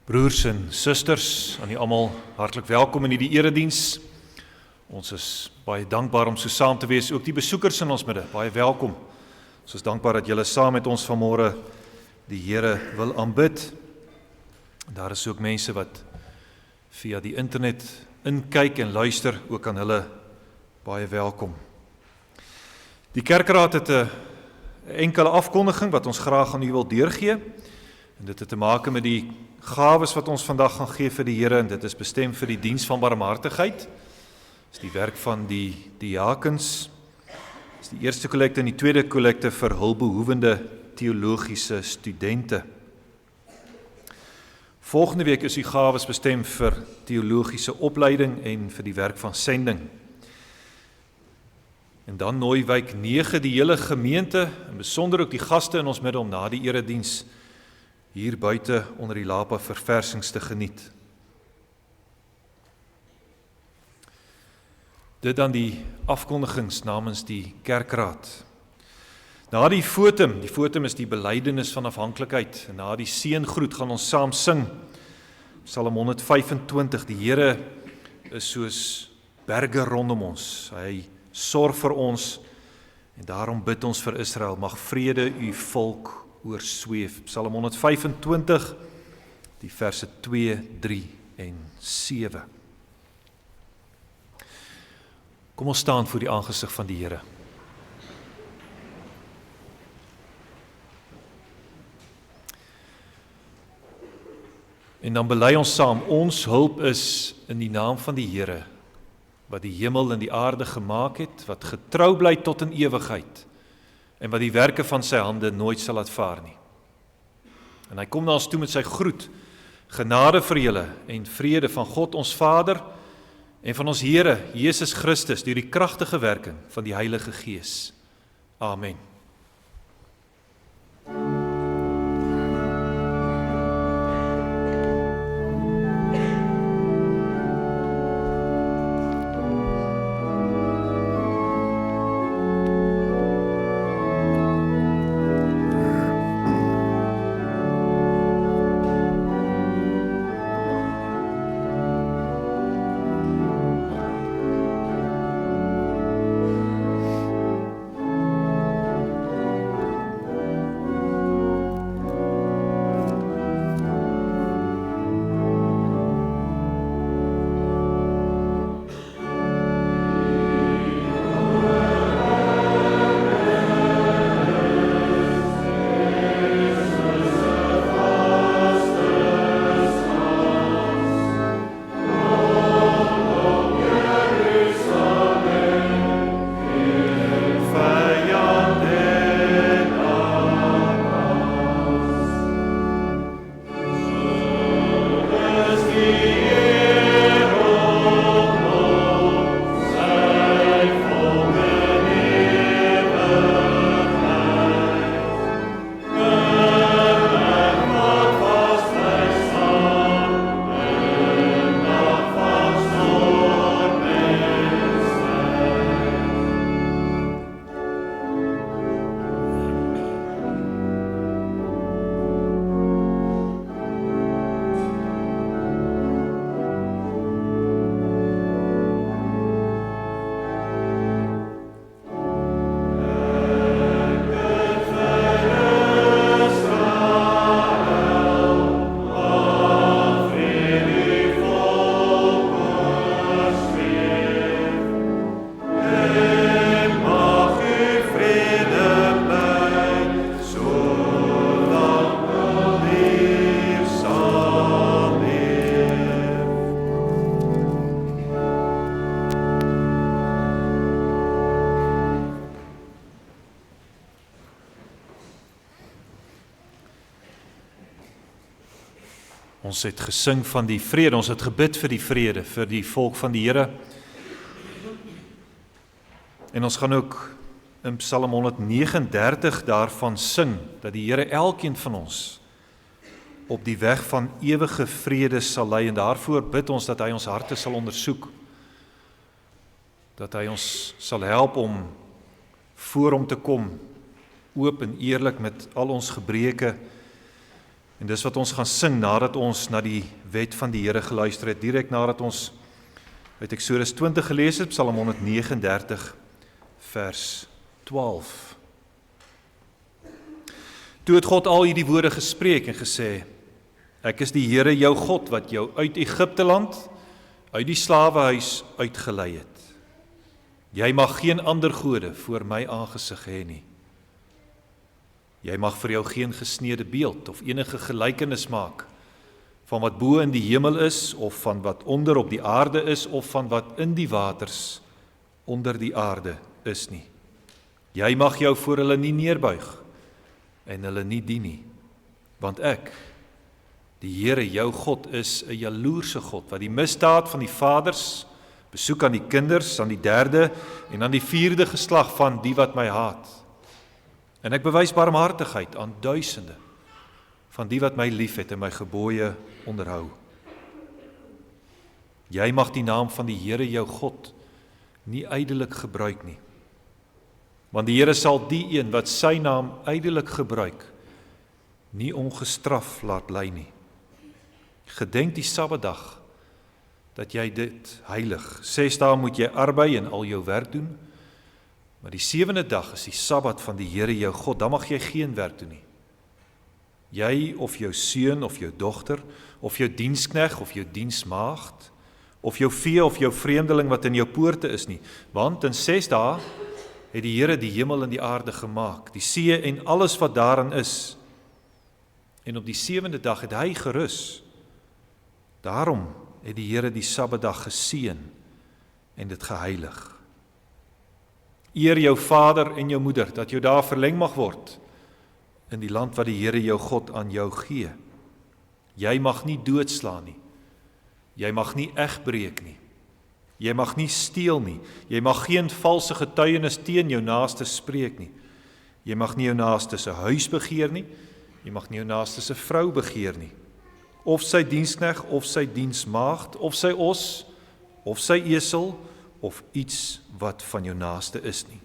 Broers en susters, aan die almal hartlik welkom in hierdie erediens. Ons is baie dankbaar om so saam te wees, ook die besoekers in ons midde, baie welkom. Ons is dankbaar dat julle saam met ons vanmôre die Here wil aanbid. Daar is ook mense wat via die internet inkyk en luister, ook aan hulle baie welkom. Die kerkraad het 'n enkele afkondiging wat ons graag aan u wil deurgee. En dit het te maak met die gawes wat ons vandag gaan gee vir die Here, en dit is bestem vir die diens van barmhartigheid. Dit is die werk van die diakens. Dit is die eerste kollekte en die tweede kollekte vir hulpbehoevende teologiese studente. Volgende week is die gawes bestem vir teologiese opleiding en vir die werk van sending. En dan nooi wijk 9 die hele gemeente, en besonder ook die gaste in ons midde om na die erediens hier buite onder die Lapa verversings te geniet. Dit dan die afkondigings namens die kerkraad. Na die fotum is die belydenis van afhanklikheid, en na die seëngroet gaan ons saam sing. Psalm 125, die Here is soos berge rondom ons, hy sorg vir ons, en daarom bid ons vir Israel, mag vrede u volk oorsweef. Psalm 125, die verse 2, 3 en 7. Kom ons staan voor die aangesig van die Here. En dan bely ons saam, ons hulp is in die naam van die Here, wat die hemel en die aarde gemaak het, wat getrou bly tot in ewigheid, en wat die werke van sy hande nooit sal laat vaar nie. En hy kom na ons toe met sy groet, genade vir julle en vrede van God ons Vader en van ons Here Jesus Christus deur die kragtige werking van die Heilige Gees. Amen. Ons het gesing van die vrede, ons het gebid vir die vrede, vir die volk van die Here. En ons gaan ook in Psalm 139 daarvan sing, dat die Here elkeen van ons op die weg van ewige vrede sal lei, en daarvoor bid ons dat hy ons harte sal ondersoek, dat hy ons sal help om voor hom te kom, oop en eerlik met al ons gebreke, En dis wat ons gaan sing nadat ons na die wet van die Here geluister het, direk nadat ons uit Eksodus 20 gelees het, Psalm 139 vers 12. Toe het God al hierdie woorde gespreek en gesê, ek is die Here jou God wat jou uit Egipte land, uit die slawehuis uitgelei het. Jy mag geen ander gode voor my aangesig hê nie. Jy mag vir jou geen gesneede beeld of enige gelykenis maak van wat bo in die hemel is, of van wat onder op die aarde is, of van wat in die waters onder die aarde is nie. Jy mag jou voor hulle nie neerbuig en hulle nie dien nie, want ek, die Here jou God, is 'n jaloerse God, wat die misdaad van die vaders besoek aan die kinders, aan die 3de en aan die 4de geslag van die wat my haat. En ek bewys barmhartigheid aan duisende van die wat my liefhet en my gebooie onderhou. Jy mag die naam van die Here jou God nie ydelik gebruik nie, want die Here sal die een wat sy naam ydelik gebruik, nie ongestraf laat bly nie. Gedenk die Sabbatdag, dat jy dit heilig. 6 dae moet jy arbei en al jou werk doen, maar die 7de dag is die Sabbat van die Here jou God, dan mag jy geen werk doen nie. Jy of jou seun of jou dogter, of jou dienskneg of jou diensmaagd, of jou vee of jou vreemdeling wat in jou poorte is nie, want in 6 dae het die Here die hemel en die aarde gemaak, die see en alles wat daarin is, en op die 7de dag het hy gerus. Daarom het die Here die Sabbatdag geseën en dit geheilig. Eer jou vader en jou moeder, dat jou dae verleng mag word in die land wat die Here jou God aan jou gee. Jy mag nie doodslaan nie. Jy mag nie egbreek nie. Jy mag nie steel nie. Jy mag geen valse getuienis teen jou naaste spreek nie. Jy mag nie jou naaste se huis begeer nie. Jy mag nie jou naaste se vrou begeer nie. Of sy dienskneg, of sy diensmaagd, of sy os, of sy esel, of iets wat van jou naaste is nie.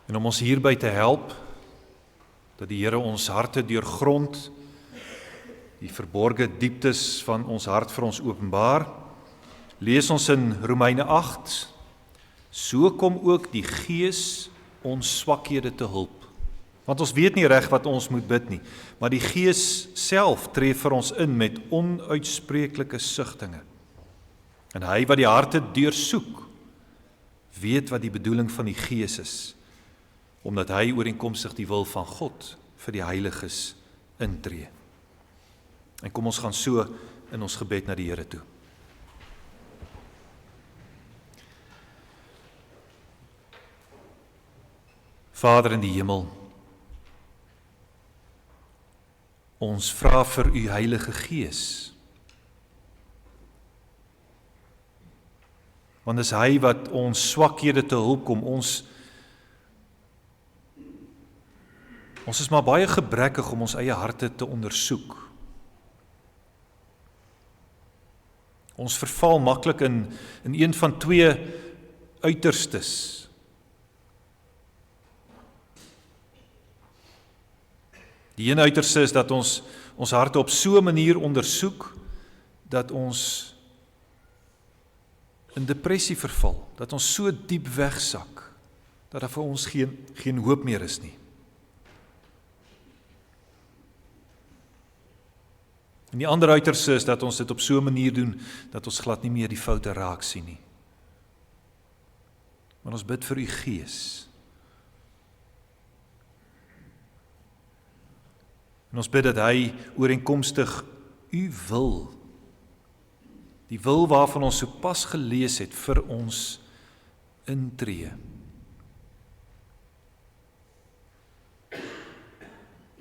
En om ons hierby te help, dat die Here ons harte deurgrond, die verborge dieptes van ons hart vir ons openbaar, lees ons in Romeine 8, so kom ook die Gees ons swakhede te hulp. Want ons weet nie reg wat ons moet bid nie, maar die Gees self tree vir ons in met onuitspreeklike sugtinge. En hy wat die harte deursoek, weet wat die bedoeling van die Gees is, omdat hy ooreenkomstig die wil van God vir die heiliges intree. En kom ons gaan so in ons gebed na die Here toe. Vader in die hemel, ons vra vir u Heilige Gees. Want dis hy wat ons swakhede te hulp kom. Ons is maar baie gebrekkig om ons eie harte te ondersoek. Ons verval maklik in een van twee uiterstes. Die een uiterste is dat ons harte op so 'n manier ondersoek, dat ons in depressie verval, dat ons so diep wegsak, dat daar vir ons geen hoop meer is nie. En die ander uiterste is dat ons dit op so 'n manier doen, dat ons glad nie meer die foute raak sien nie. Maar ons bid vir u Gees. En ons bid dat hy ooreenkomstig u wil, die wil waarvan ons sopas gelees het, vir ons intree.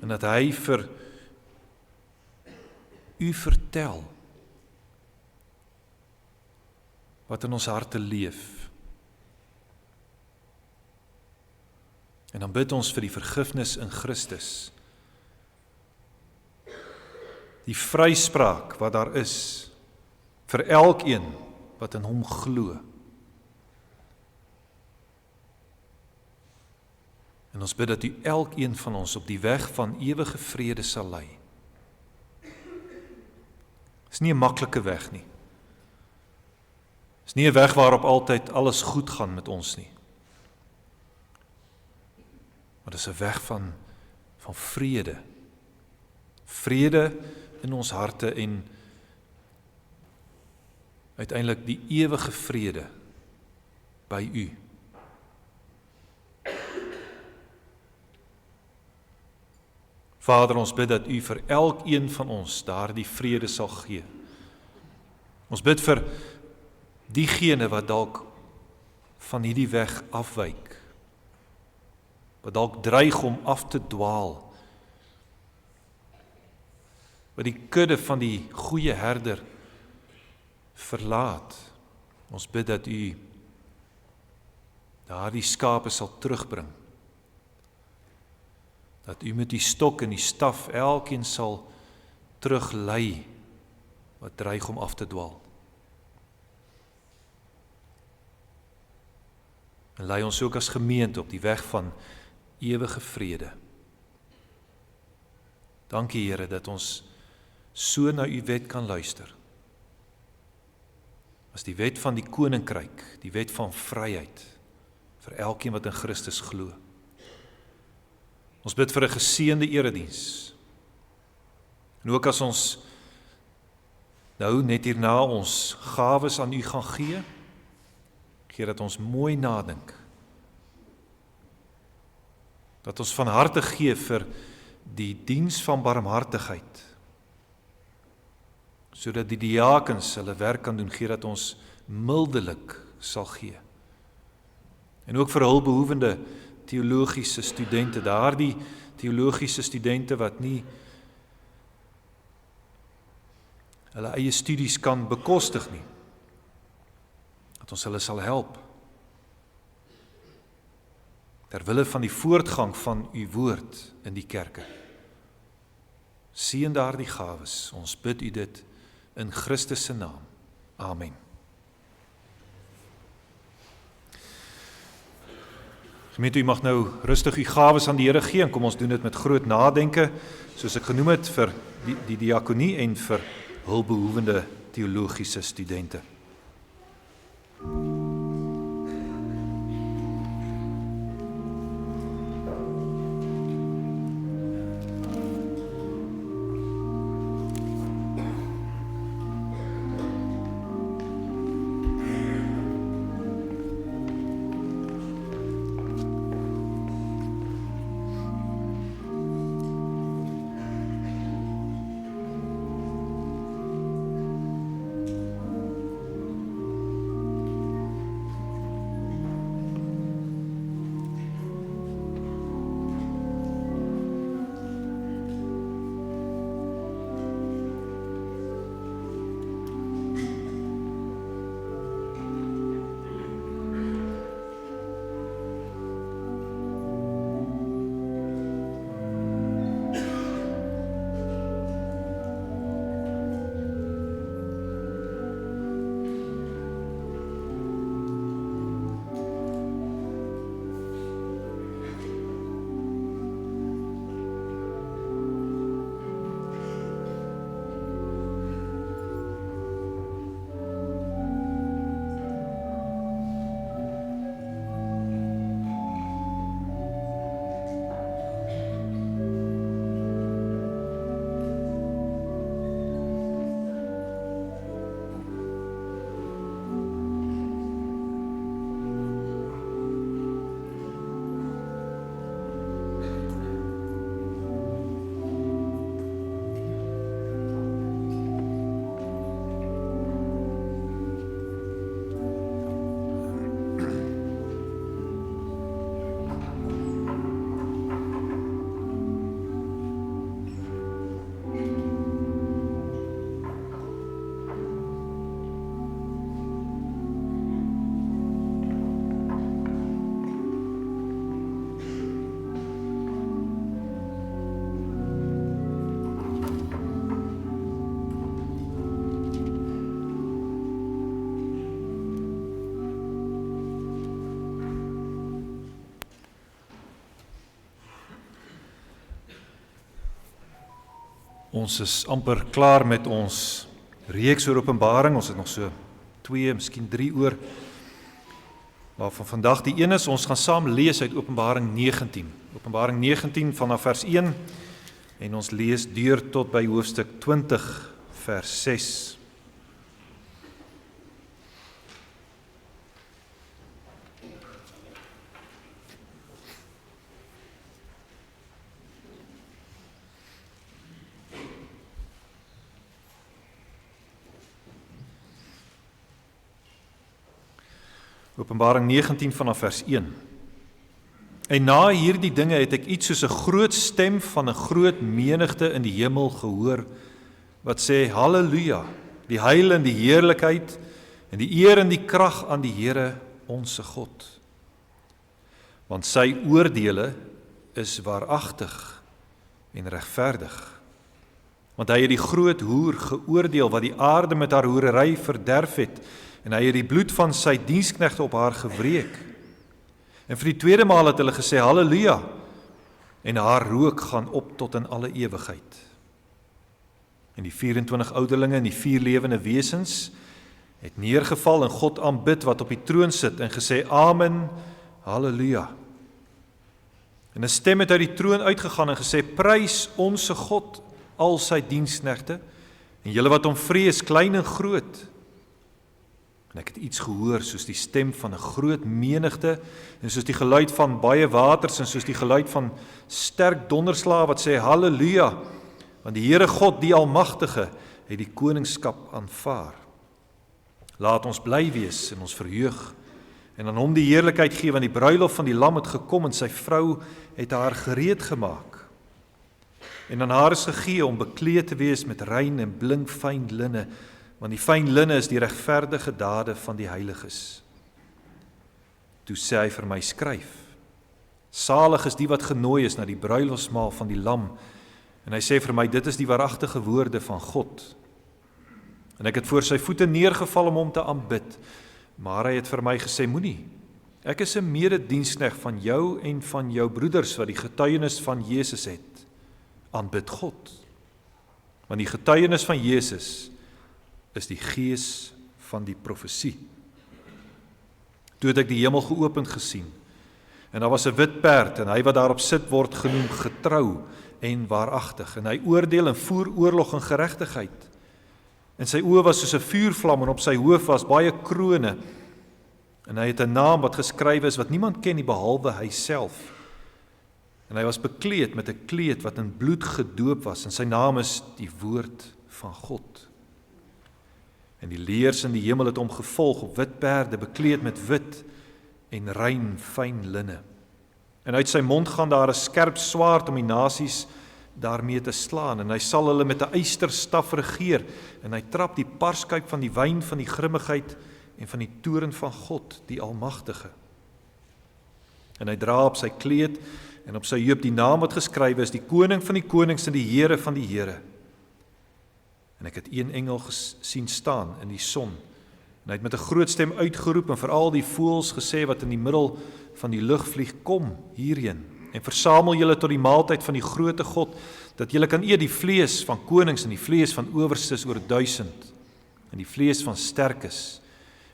En dat hy vir u vertel wat in ons harte leef. En dan bid ons vir die vergifnis in Christus. Die vryspraak wat daar is vir elkeen wat in hom glo. En ons bid dat u elkeen van ons op die weg van ewige vrede sal lei. Is nie 'n maklike weg nie. Is nie 'n weg waarop altyd alles goed gaan met ons nie. Maar dis 'n weg van vrede. Vrede in ons harte en uiteindelik die ewige vrede by u. Vader, ons bid dat u vir elkeen van ons daardie vrede sal gee. Ons bid vir diegene wat dalk van hierdie weg afwyk, wat dalk dreig om af te dwaal, wat die kudde van die goeie herder verlaat. Ons bid dat u daardie skape sal terugbring, dat u met die stok en die staf elkeen sal teruglei wat dreig om af te dwaal. En lei ons ook as gemeente op die weg van ewige vrede. Dankie Here dat ons so na u wet kan luister. As die wet van die koninkryk, die wet van vryheid vir elkeen wat in Christus glo. Ons bid vir 'n geseënde erediens. En ook as ons nou net hierna ons gawes aan u gaan gee, gee dat ons mooi nadink. Dat ons van harte gee vir die diens van barmhartigheid, sodat die diakens hulle werk kan doen, gee dat ons mildelik sal gee. En ook vir hulpbehoevende teologiese studente, daardie teologiese studente wat nie hulle eie studies kan bekostig nie, dat ons hulle sal help, terwille van die voortgang van u woord in die kerke. Seën daardie gawes, ons bid u dit in Christus se naam. Amen. Gemeente, u mag nou rustig u gawes aan die Here gee, en kom ons doen dit met groot nadenke, soos ek genoem het, vir die diakonie en vir hulpbehoevende teologiese studente. Ons is amper klaar met ons reeks oor Openbaring. Ons het nog so 2, miskien 3 oor. Waarvan vandag die een is, ons gaan saam lees uit Openbaring 19. Openbaring 19 vanaf vers 1 en ons lees deur tot by hoofstuk 20 vers 6. Openbaring 19 vanaf vers 1. En na hierdie dinge het ek iets soos 'n groot stem van 'n groot menigte in die hemel gehoor, wat sê, Halleluja, die heil en die heerlikheid en die eer en die krag aan die Here onse God. Want sy oordeele is waaragtig en regverdig. Want hy het die groot hoer geoordeel wat die aarde met haar hoerery verderf het, en hy het die bloed van sy diensknegte op haar gewreek. En vir die tweede maal het hulle gesê, Halleluja, en haar rook gaan op tot in alle ewigheid. En die 24 ouderlinge en die 4 lewende wesens het neergeval en God aanbid wat op die troon sit en gesê, Amen, Halleluja. En 'n stem het uit die troon uitgegaan en gesê, Prys onse God, al sy diensknegte, en julle wat hom vrees, klein en groot. En ek het iets gehoor soos die stem van 'n groot menigte en soos die geluid van baie waters en soos die geluid van sterk donderslae wat sê Halleluja, want die Here God die Almagtige het die koningskap aanvaar. Laat ons bly wees en ons verheug en aan hom die heerlikheid gee, want die bruilof van die lam het gekom en sy vrou het haar gereed gemaak. En aan haar is gegee om bekleed te wees met rein en blink fyn linne, want die fyn linne is die regverdige dade van die heiliges. Toe sê hy vir my, skryf, salig is die wat genooi is na die bruilofsmaal van die lam, en hy sê vir my, dit is die waaragtige woorde van God. En ek het voor sy voete neergeval om hom te aanbid, maar hy het vir my gesê, moenie, ek is 'n medediensknegt van jou en van jou broeders, wat die getuienis van Jezus het, aanbid God. Want die getuienis van Jezus is die gees van die profesie. Toe het ek die hemel geopend gesien, en daar was 'n wit perd, en hy wat daarop sit word genoem getrou en waaragtig, en hy oordeel en voer oorlog en geregtigheid. En sy oë was soos 'n vuurvlam, en op sy hoof was baie krone, en hy het 'n naam wat geskrywe is, wat niemand ken nie behalwe hy self. En hy was bekleed met 'n kleed wat in bloed gedoop was, en sy naam is die woord van God. En die leers in die hemel het hom gevolg op wit perde, bekleed met wit en rein fyn linne. En uit sy mond gaan daar 'n skerp swaard om die nasies daarmee te slaan, en hy sal hulle met 'n ysterstaf regeer, en hy trap die parskuip van die wyn van die grimmigheid en van die toorn van God, die Almagtige. En hy dra op sy kleed en op sy heup die naam wat geskrywe is, die koning van die konings en die Here van die Here. En ek het een engel sien staan in die son, en hy het met 'n groot stem uitgeroep en vir al die voëls gesê wat in die middel van die lug vlieg, kom hierheen en versamel julle tot die maaltyd van die groote God, dat julle kan eet die vlees van konings en die vlees van owerstes oor 1000, en die vlees van sterkes,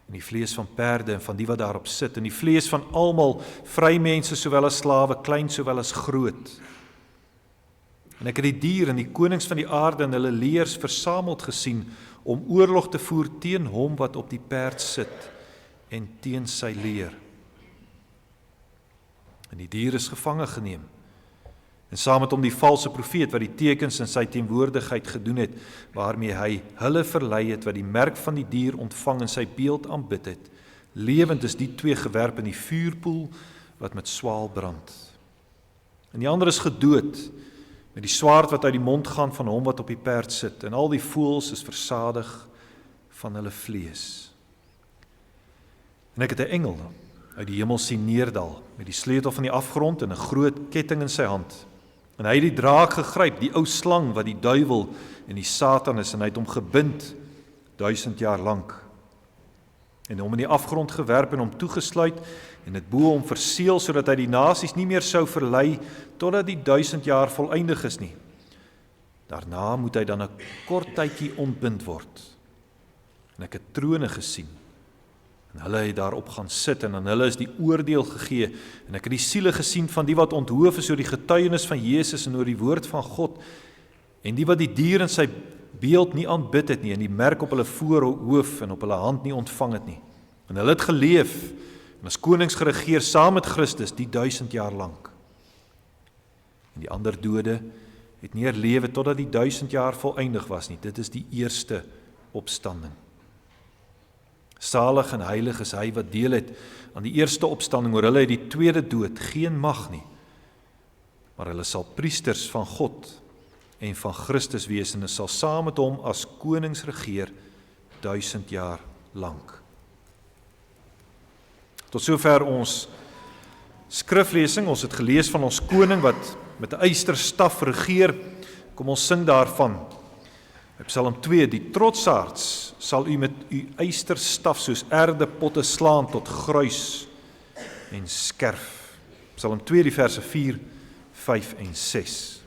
en die vlees van perde en van die wat daarop sit, en die vlees van almal, vrymense sowel as slawe, klein sowel as groot. En ek het die dier en die konings van die aarde en hulle leers versameld gesien om oorlog te voer teen hom wat op die perd sit en teen sy leer. En die dier is gevange geneem en saam met hom die valse profeet wat die tekens in sy teenwoordigheid gedoen het, waarmee hy hulle verlei het wat die merk van die dier ontvang en sy beeld aanbid het. Lewend is die 2 gewerp in die vuurpoel wat met swaal brand. En die ander is gedood met die swaard wat uit die mond gaan van hom wat op die perd sit, en al die voëls is versadig van hulle vlees. En ek het 'n engel uit die hemel sien neerdal, met die sleutel van die afgrond en 'n groot ketting in sy hand. En hy het die draak gegryp, die ou slang wat die duiwel en die Satan is, en hy het hom gebind 1000 jaar lank. En hom in die afgrond gewerp en hom toegesluit, en het bo hom verseël, sodat hy die nasies nie meer sou verlei, totdat die 1000 jaar voleindig is nie. Daarna moet hy dan 'n kort tydjie ontbind word. En ek het trone gesien. En hulle het daarop gaan sit en aan hulle is die oordeel gegee. En ek het die siele gesien van die wat onthoof is oor die getuienis van Jesus en oor die woord van God. En die wat die dier in sy beeld nie aanbid het nie en die merk op hulle voorhoof en op hulle hand nie ontvang het nie. En hulle het geleef en as konings geregeer saam met Christus die 1000 jaar lank. En die ander dode het nie herlewe totdat die 1000 jaar volëindig was nie. Dit is die eerste opstanding. Salig en heilig is hy wat deel het aan die eerste opstanding, oor hulle het die tweede dood geen mag nie. Maar hulle sal priesters van God en van Christus wees en hulle sal saam met hom as konings regeer 1000 jaar lank. Tot sover ons skriflesing. Ons het gelees van ons koning wat met 'n ysterstaf regeer. Kom ons sing daarvan. By Psalm 2, die trotsaards sal u met u ysterstaf soos erdepotte slaan tot gruis en skerf. Psalm 2, die verse 4, 5 en 6.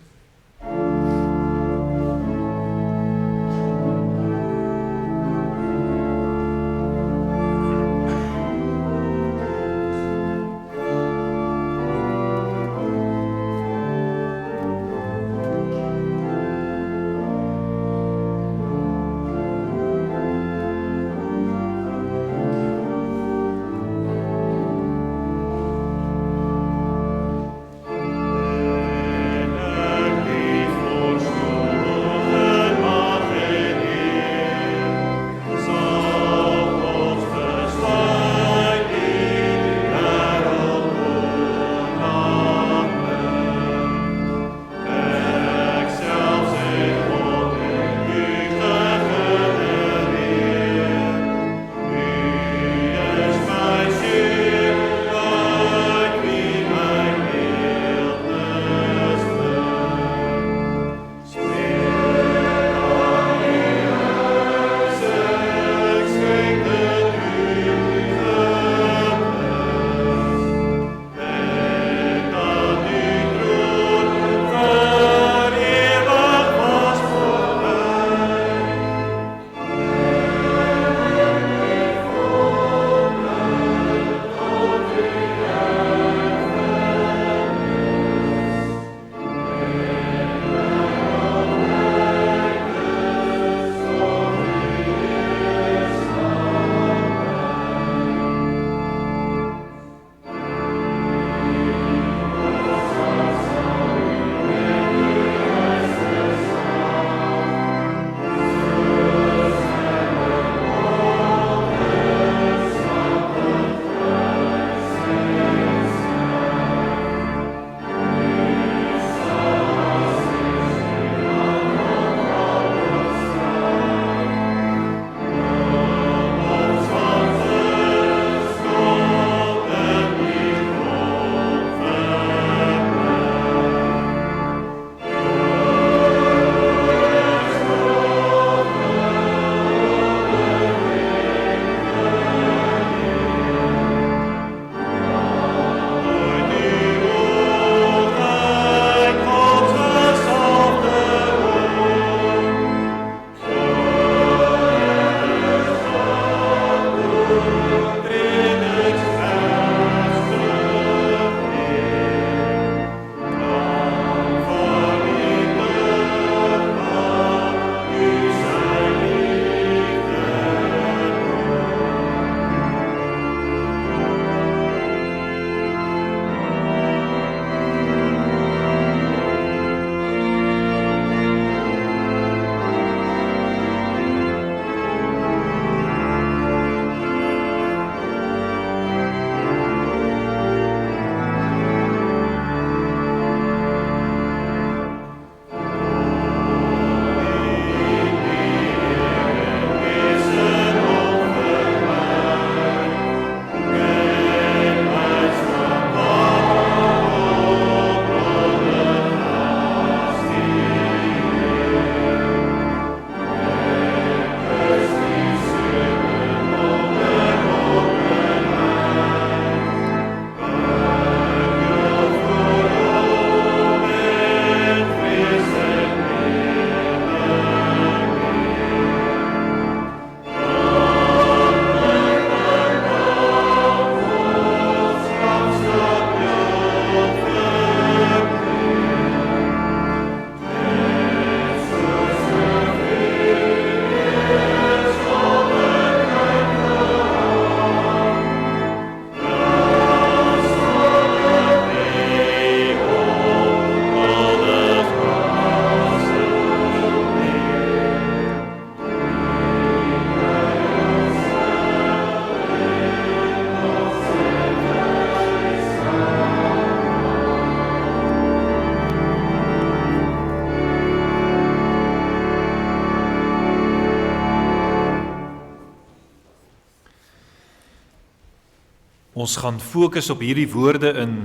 Ons gaan fokus op hierdie woorde in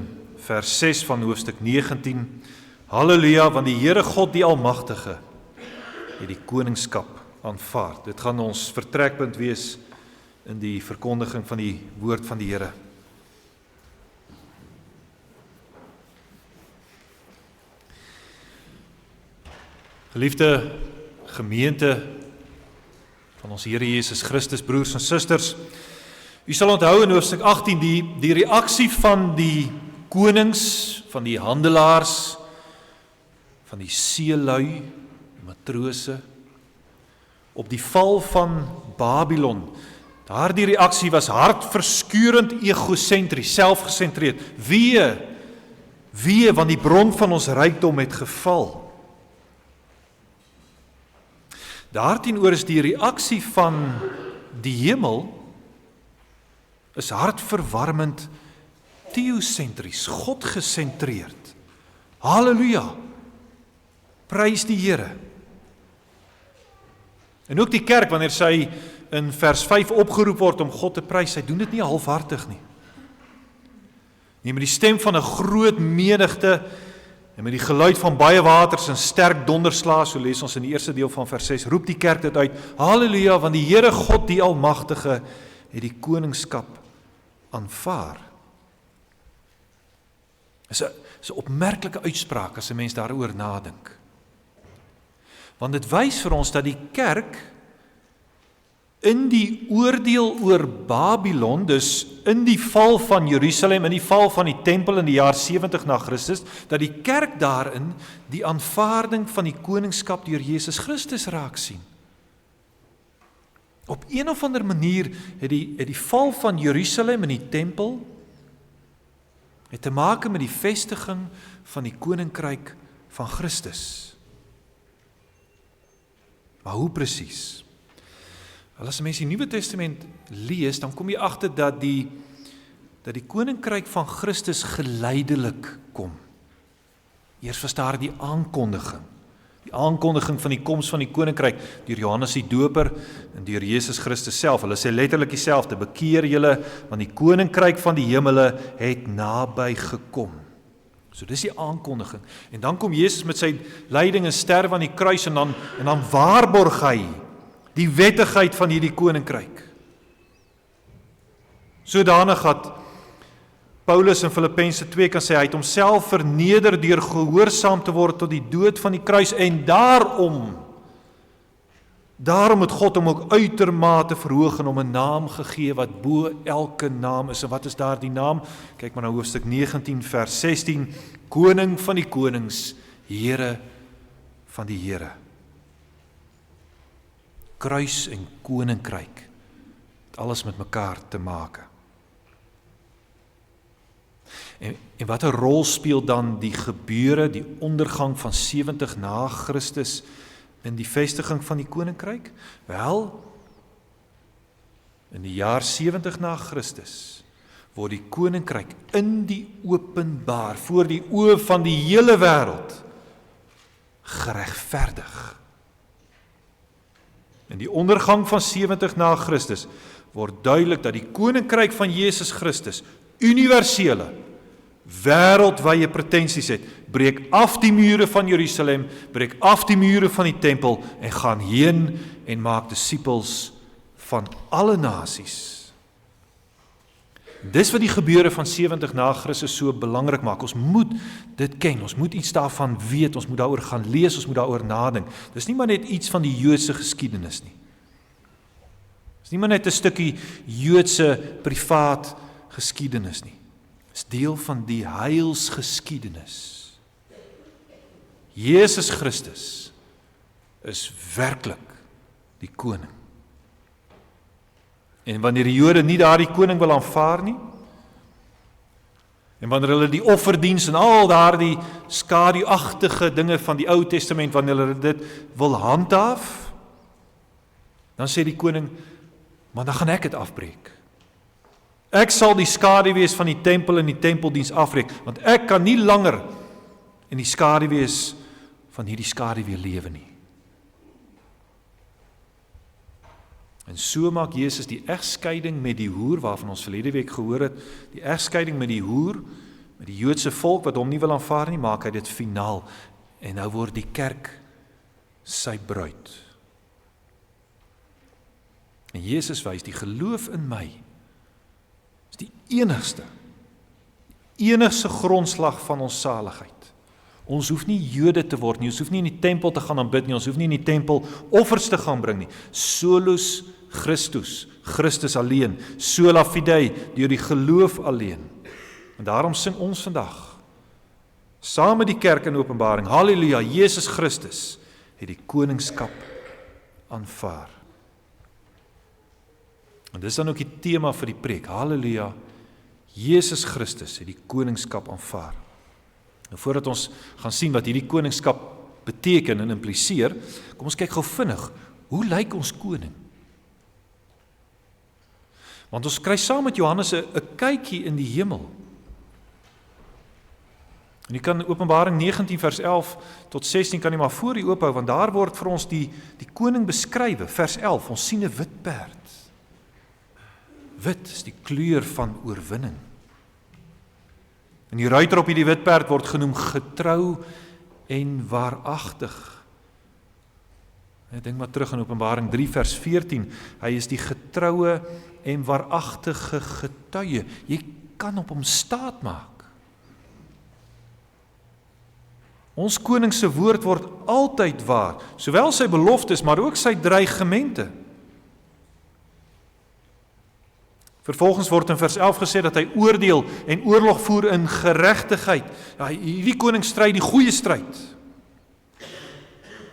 vers 6 van hoofstuk 19. Halleluja, want die Here God die Almagtige het die koningskap aanvaar. Dit gaan ons vertrekpunt wees in die verkondiging van die woord van die Here. Geliefde gemeente van ons Here Jesus Christus, broers en susters, u sal onthou in hoofstuk 18 die reaksie van die konings, van die handelaars, van die seelui, matrose, op die val van Babylon. Daardie reaksie was hartverskeurend egosentries, selfgesentreerd. Wee, want die bron van ons rykdom het geval. Daarteenoor is die reaksie van die hemel is hartverwarmend theosentries, God gesentreerd. Halleluja, prys die Here. En ook die kerk, wanneer sy in vers 5 opgeroep word om God te prys, sy doen dit nie halfhartig nie. Nie met die stem van 'n groot menigte en met die geluid van baie waters en sterk donderslae, so lees ons in die eerste deel van vers 6, roep die kerk dit uit, halleluja, want die Here God die Almagtige het die koningskap aanvaar. Dit is 'n opmerklike uitspraak as 'n mens daaroor nadink. Want dit wys vir ons dat die kerk in die oordeel oor Babylon, dus in die val van Jerusalem, in die val van die tempel in die jaar 70 na Christus, dat die kerk daarin die aanvaarding van die koningskap deur Jesus Christus raak sien. Op een of ander manier het die val van Jerusalem in die tempel het te maak met die vestiging van die koninkryk van Christus. Maar hoe presies? Wel, as mens die Nuwe Testament lees, dan kom jy agter dat die koninkryk van Christus geleidelik kom. Eers was daar die aankondiging van die koms van die koninkryk deur Johannes die Doper en deur Jesus Christus self. Hulle sê letterlik dieselfde: bekeer julle, want die koninkryk van die hemele het naby gekom. So dis die aankondiging. En dan kom Jesus met sy lyding en sterwe aan die kruis en dan waarborg hy die wettigheid van hierdie koninkryk. Sodanig dat Paulus in Filippense 2 kan sê, hy het homself verneder deur gehoorsaam te word tot die dood van die kruis, en daarom het God hom ook uitermate verhoog en hom 'n naam gegee wat bo elke naam is. En wat is daar die naam? Kyk maar na hoofstuk 19 vers 16, koning van die konings, Here van die Here. Kruis en koninkryk, het alles met mekaar te maak. En wat 'n rol speel dan die gebeure, die ondergang van 70 na Christus in die vestiging van die koninkryk? Wel, in die jaar 70 na Christus word die koninkryk in die openbaar, voor die oë van die hele wêreld, geregverdig. In die ondergang van 70 na Christus word duidelik dat die koninkryk van Jesus Christus universele, wêreldwye pretensies het. Breek af die mure van Jerusalem, breek af die mure van die tempel en gaan heen en maak disippels van alle nasies. Dis wat die gebeure van 70 na Christus so belangrik maak. Ons moet dit ken, ons moet iets daarvan weet, ons moet daaroor gaan lees, ons moet daaroor nadink. Dis nie maar net iets van die Joodse geskiedenis nie. Dis nie maar net 'n stukkie Joodse privaat geskiedenis nie. Is deel van die heilsgeskiedenis. Jesus Christus is werklik die koning. En wanneer die Jode nie daardie koning wil aanvaar nie, en wanneer hulle die offerdiens en al daardie skaduagtige dinge van die Ou Testament, wanneer hulle dit wil handhaaf, dan sê die koning, maar dan gaan ek dit afbreek. Ek sal die skadu wees van die tempel en die tempeldiens afbreek, want ek kan nie langer in die skadu wees van hierdie skadu weer lewe nie. En so maak Jesus die egskeiding met die hoer, waarvan ons verlede week gehoor het, die egskeiding met die hoer, met die Joodse volk wat hom nie wil aanvaar nie, maak hy dit finaal. En nou word die kerk sy bruid. En Jesus wys, die geloof in my is die enigste grondslag van ons saligheid. Ons hoef nie Jode te word nie, ons hoef nie in die tempel te gaan aanbid nie, ons hoef nie in die tempel offers te gaan bring nie. Solus Christus, Christus alleen, sola fide, deur die geloof alleen. En daarom sing ons vandag, saam met die kerk in Openbaring, Halleluja, Jesus Christus het die koningskap aanvaar. En dis dan ook die tema vir die preek, Halleluja, Jesus Christus het die koningskap aanvaar. Nou voordat ons gaan sien wat hierdie koningskap beteken en impliseer, kom ons kyk gou vinnig, hoe lyk ons koning? Want ons kry saam met Johannes 'n kykie in die hemel. En jy kan Openbaring 19 vers 11 tot 16 kan jy maar voor die oophou, want daar word vir ons die koning beskrywe, vers 11, ons sien 'n wit perd. Wit is die kleur van oorwinning. En die ruiter op hierdie wit perd word genoem getrou en waaragtig. Ek dink maar terug in Openbaring 3 vers 14, hy is die getroue en waaragtige getuie. Jy kan op hom staat maak. Ons koning se woord word altyd waar, sowel sy beloftes, maar ook sy dreigemente. Vervolgens word in vers 11 gesê dat hy oordeel en oorlog voer in geregtigheid. Ja, hierdie koning stry die goeie stryd.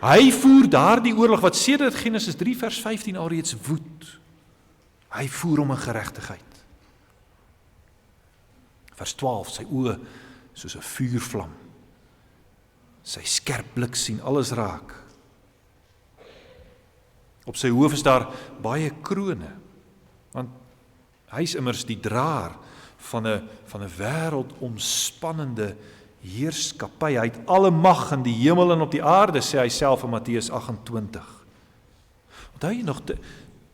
Hy voer daardie oorlog wat sedert Genesis 3 vers 15 alreeds woed. Hy voer hom in geregtigheid. Vers 12, sy oë soos 'n vuurvlam. Sy skerp blik sien alles raak. Op sy hoof is daar baie krone, want hy is immers die draer van 'n wêreldomspannende heerskappy. Hy het alle mag in die hemel en op die aarde, sê hy self in Matteus 28. Onthou jy nog,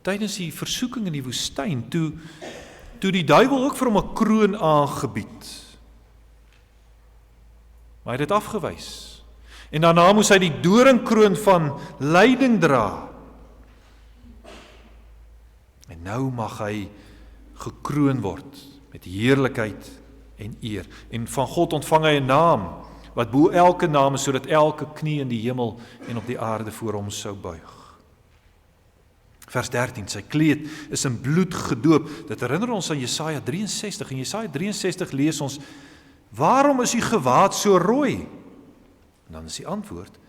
tydens die versoeking in die woestyn, toe die duiwel ook vir hom 'n kroon aangebied. Maar hy het dit afgewys. En daarna moes hy die doringkroon van lyding dra. En nou mag hy gekroon word met heerlikheid en eer. En van God ontvang hy 'n naam wat bo elke naam is, sodat elke knie in die hemel en op die aarde voor hom sou buig. Vers 13, sy kleed is in bloed gedoop. Dit herinner ons aan Jesaja 63. In Jesaja 63 lees ons, waarom is u gewaad so rooi? En dan is die antwoord,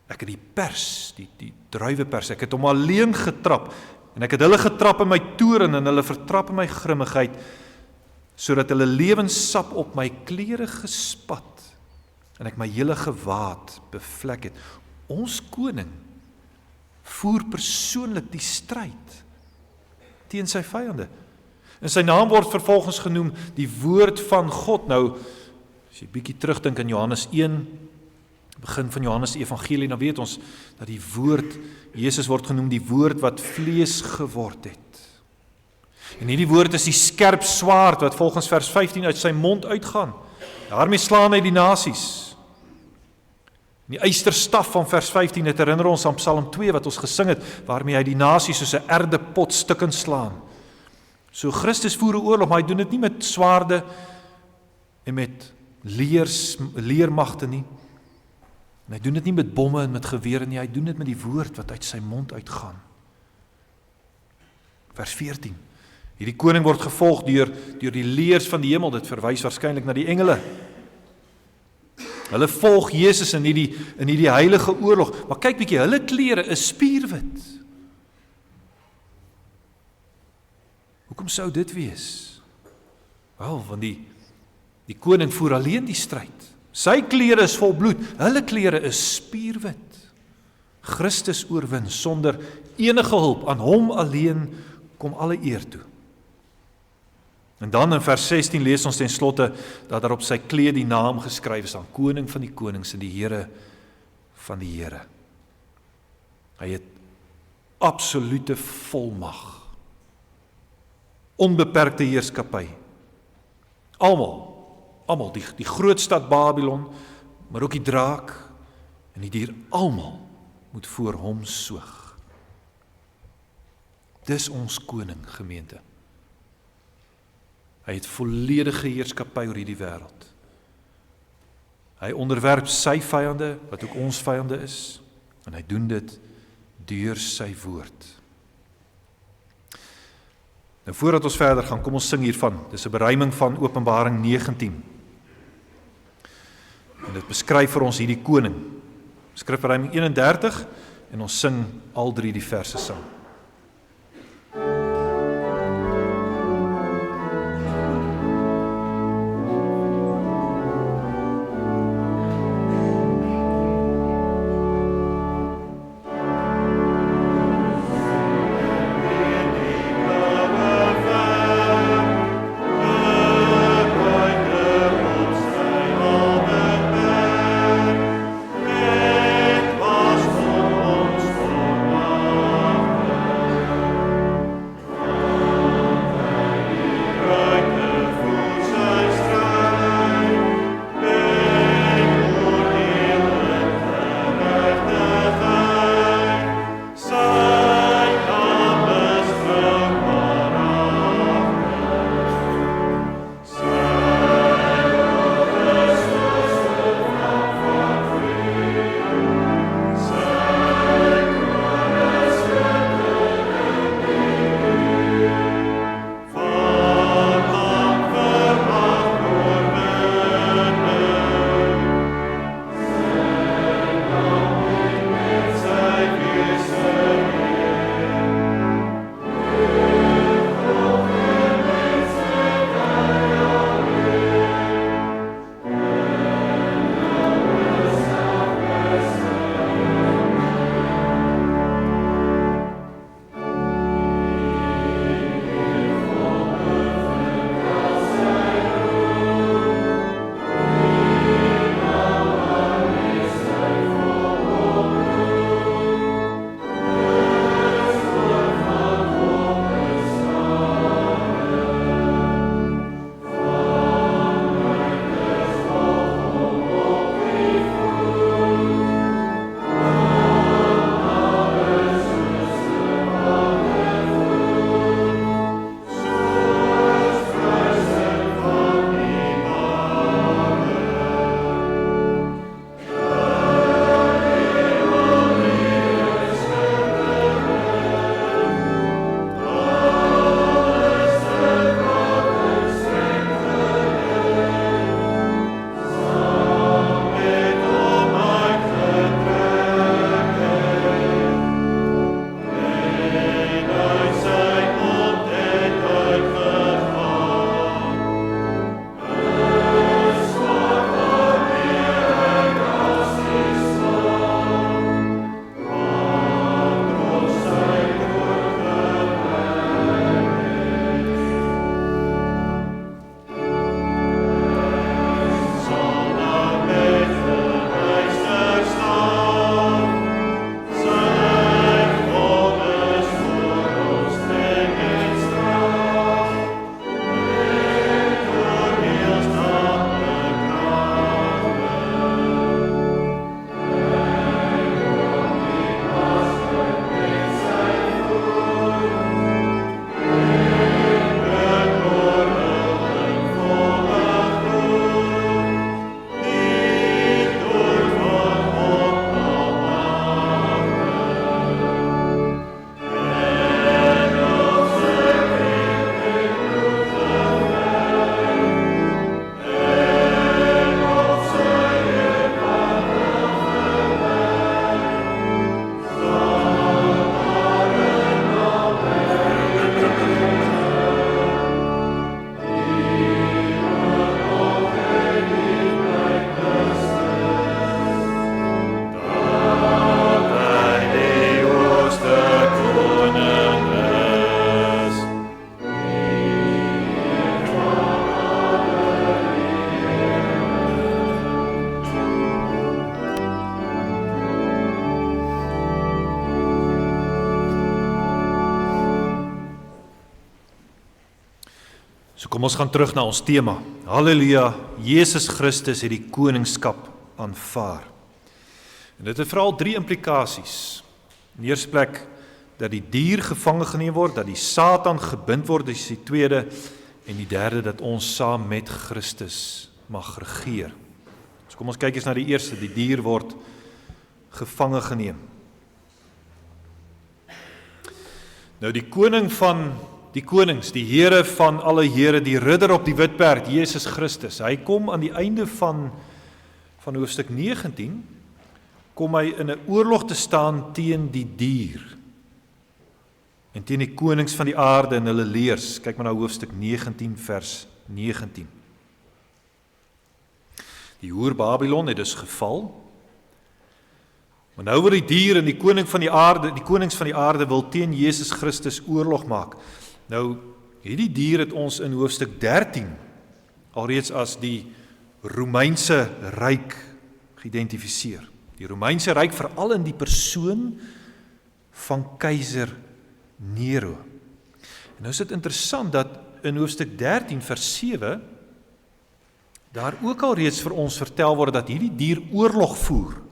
ek het die pers, die druiwepers, ek het hom alleen getrap, en ek het hulle getrap in my toorn, en hulle vertrap in my grimmigheid, sodat hulle lewenssap op my klere gespat, en ek my hele gewaad bevlek het. Ons koning voer persoonlik die stryd teen sy vyande. En sy naam word vervolgens genoem die woord van God. Nou, as jy bietjie terugdink in Johannes 1, begin van Johannes die evangelie, dan weet ons dat die woord, Jesus word genoem die woord wat vlees geword het. En hierdie woord is die skerp swaard wat volgens vers 15 uit sy mond uitgaan. Daarmee slaan hy die nasies. Die eysterstaf van vers 15, het herinner ons aan Psalm 2 wat ons gesing het, waarmee hy die nasies soos 'n erdepot stukken slaan. So Christus voer 'n oorlog, maar hy doen dit nie met swaarde en met leermagte nie. En hy doen dit nie met bomme en met gewere nie, hy doen dit met die woord wat uit sy mond uitgaan. Vers 14. Hierdie koning word gevolg deur die leers van die hemel, dit verwys waarskynlik na die engele. Hulle volg Jesus in hierdie heilige oorlog, maar kyk bietjie, hulle klere is spierwit. Hoekom sou dit wees? Wel, want die koning voer alleen die stryd. Sy klere is vol bloed, hulle klere is spierwit. Christus oorwin sonder enige hulp, aan hom alleen kom alle eer toe. En dan in vers 16 lees ons ten slotte dat daar op sy kleed die naam geskryf is aan koning van die konings en die Here van die Here. Hy het absolute volmag, onbeperkte heerskappy. Almal, die groot stad Babylon, maar ook die draak en die dier, almal moet voor hom soog. Dis ons koning, gemeente. Hy het volledige heerskappy oor hierdie wêreld. Hy onderwerp sy vyande, wat ook ons vyande is, en hy doen dit deur sy woord. Nou voordat ons verder gaan, kom ons sing hiervan. Dis 'n beruiming van Openbaring 19. En dit beskryf vir ons hierdie koning. Skrifberuiming 31 en ons sing al 3 die verse saam. So kom ons gaan terug na ons tema. Halleluja, Jesus Christus het die koningskap aanvaar. En dit het veral 3 implikasies. In die eerste plek, dat die dier gevange geneem word, dat die Satan gebind word, dis die tweede, en die derde, dat ons saam met Christus mag regeer. So kom ons kyk eens na die eerste, die dier word gevange geneem. Nou die koning van die konings, die Here van alle Here, die ridder op die wit perd, Jesus Christus, hy kom aan die einde van hoofstuk 19, kom hy in 'n oorlog te staan teen die dier, en teen die konings van die aarde en hulle leers. Kyk maar na hoofstuk 19 vers 19. Die hoer Babylon het dus geval, maar nou wil die dier en die konings van die aarde wil teen Jesus Christus oorlog maak. Nou, hierdie dier het ons in hoofstuk 13 alreeds as die Romeinse ryk geïdentifiseer. Die Romeinse ryk veral in die persoon van keiser Nero. En nou is dit interessant dat in hoofstuk 13 vers 7 daar ook al reeds vir ons vertel word dat hierdie dier oorlog voer.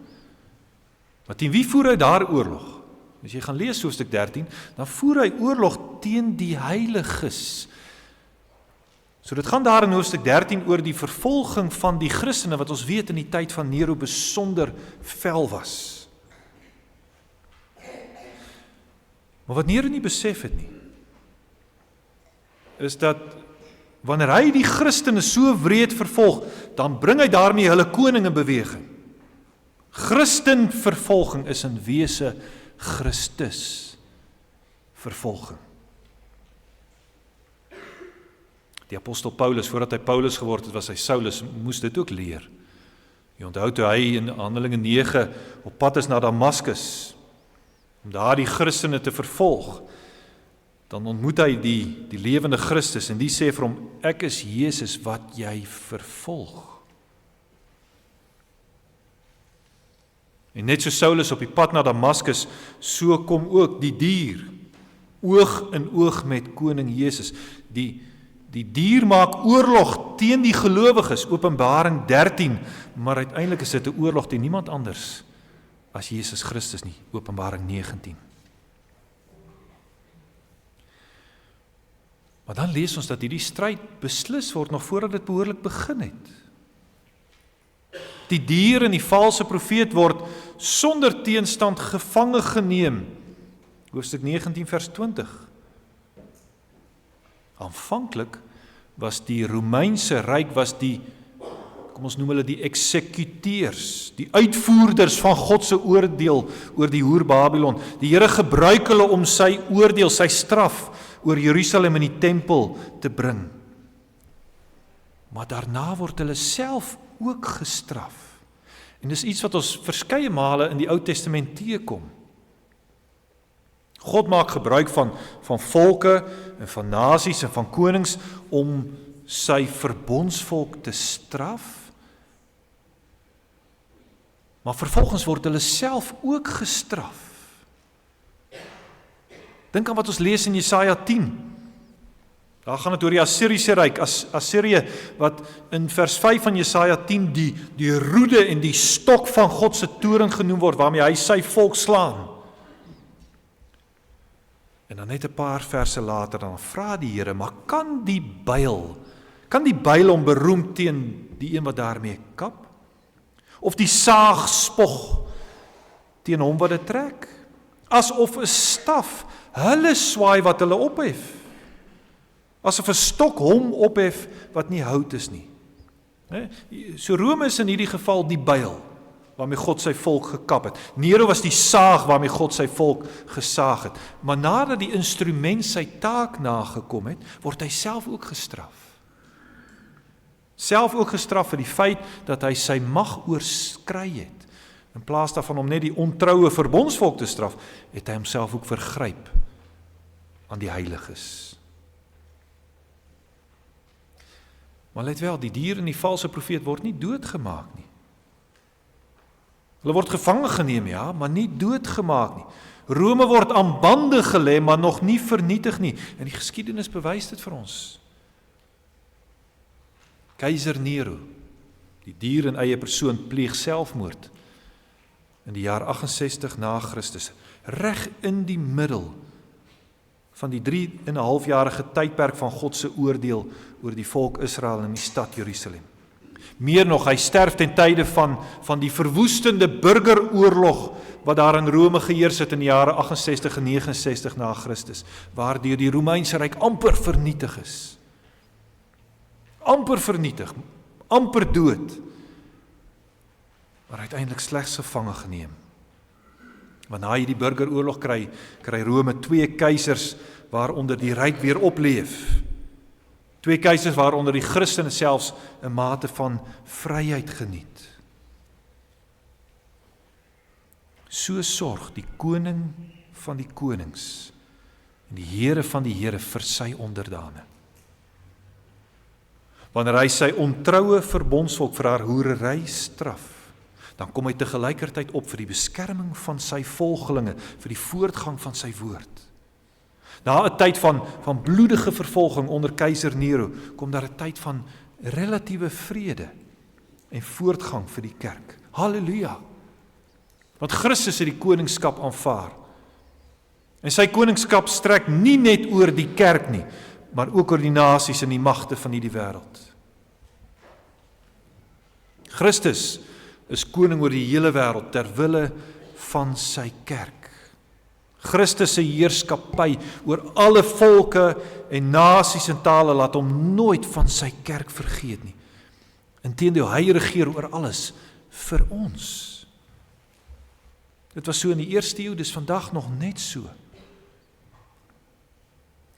Maar teen wie voer hy daar oorlog? As jy gaan lees hoofstuk 13, dan voer hy oorlog teen die heiliges. So dit gaan daar in hoofstuk 13 oor die vervolging van die Christene, wat ons weet in die tyd van Nero besonder fel was. Maar wat Nero nie besef het nie, is dat wanneer hy die Christene so wreed vervolg, dan bring hy daarmee hulle koning in beweging. Christenvervolging is in wese Christus vervolging. Die apostel Paulus, voordat hy Paulus geword het, was hy Saulus, moes dit ook leer. Jy onthou toe hy in Handelinge 9 op pad is na Damaskus, om daar die Christene te vervolg, dan ontmoet hy die lewende Christus, en die sê vir hom, ek is Jesus wat jy vervolg. En net so Saulus op die pad na Damaskus, so kom ook die dier, oog in oog met koning Jesus. Die dier maak oorlog teen die gelowiges, Openbaring 13, maar uiteindelik is dit 'n oorlog teen niemand anders as Jesus Christus nie, Openbaring 19. Maar dan lees ons dat hierdie stryd beslis word nog voordat dit behoorlik begin het. Die dier en die valse profeet word sonder teenstand gevange geneem. Hoofstuk 19 vers 20. Aanvanklik was die Romeinse ryk, kom ons noem hulle die eksekuteurs, die uitvoerders van God se oordeel oor die hoer Babylon. Die Here gebruik hulle om sy oordeel, sy straf oor Jerusalem en die tempel te bring. Maar daarna word hulle self ook gestraf. En dis iets wat ons verskeie male in die Ou Testament teekom. God maak gebruik van volke en van nasies en van konings om sy verbondsvolk te straf. Maar vervolgens word hulle self ook gestraf. Dink aan wat ons lees in Jesaja 10. Daar gaan het oor die Assiriese ryk, Assirië, wat in vers 5 van Jesaja 10 die roede en die stok van God se toorn genoem word, waarmee hy sy volk slaan. En dan net 'n paar verse later, dan vra die Here, maar kan die byl hom beroem teen die een wat daarmee kap? Of die saag spog teen hom wat dit trek? Asof 'n staf hulle swaai wat hulle ophef. Asof 'n stok hom ophef wat nie hout is nie. So Rome is in hierdie geval die byl waarmee God sy volk gekap het. Nero was die saag waarmee God sy volk gesaag het. Maar nadat die instrument sy taak nagekom het, word hy self ook gestraf. Self ook gestraf vir die feit dat hy sy mag oorskry het. In plaas daarvan om net die ontroue verbondsvolk te straf, het hy homself ook vergryp aan die heiliges. Maar let wel, die dier en die valse profeet word nie doodgemaak nie. Hulle word gevange geneem, ja, maar nie doodgemaak nie. Rome word aan bande gelê, maar nog nie vernietig nie. En die geskiedenis bewys dit vir ons. Keiser Nero, die dier in eie persoon, pleeg selfmoord in die jaar 68 na Christus, reg in die middel van die 3,5-jarige tydperk van God se oordeel oor die volk Israel in die stad Jerusalem. Meer nog, hy sterf ten tye van die verwoestende burgeroorlog wat daar in Rome geheers het in die jare 68 en 69 na Christus, waardeur die Romeinse ryk amper vernietig is. Amper vernietig, amper dood, maar uiteindelik slegs gevange geneem. Wanneer hy die burgeroorlog kry Rome 2 keisers waaronder die ryk weer opleef. 2 keisers waaronder die Christene selfs 'n mate van vryheid geniet. So sorg die koning van die konings en die Here van die Here vir sy onderdane. Wanneer hy sy ontroue verbondsvolk vir haar hoerery straf, dan kom hy tegelykertyd op vir die beskerming van sy volgelinge, vir die voortgang van sy woord. Na 'n tyd van bloedige vervolging onder keiser Nero, kom daar 'n tyd van relatiewe vrede en voortgang vir die kerk. Halleluja! Want Christus het die koningskap aanvaar. En sy koningskap strek nie net oor die kerk nie, maar ook oor die nasies en die magte van hierdie wêreld. Christus is koning oor die hele wêreld ter wille van sy kerk. Christus se heerskappy oor alle volke en nasies en tale laat hom nooit van sy kerk vergeet nie. Inteendeel, hy regeer oor alles vir ons. Dit was so in die eerste eeu, dis vandag nog net so.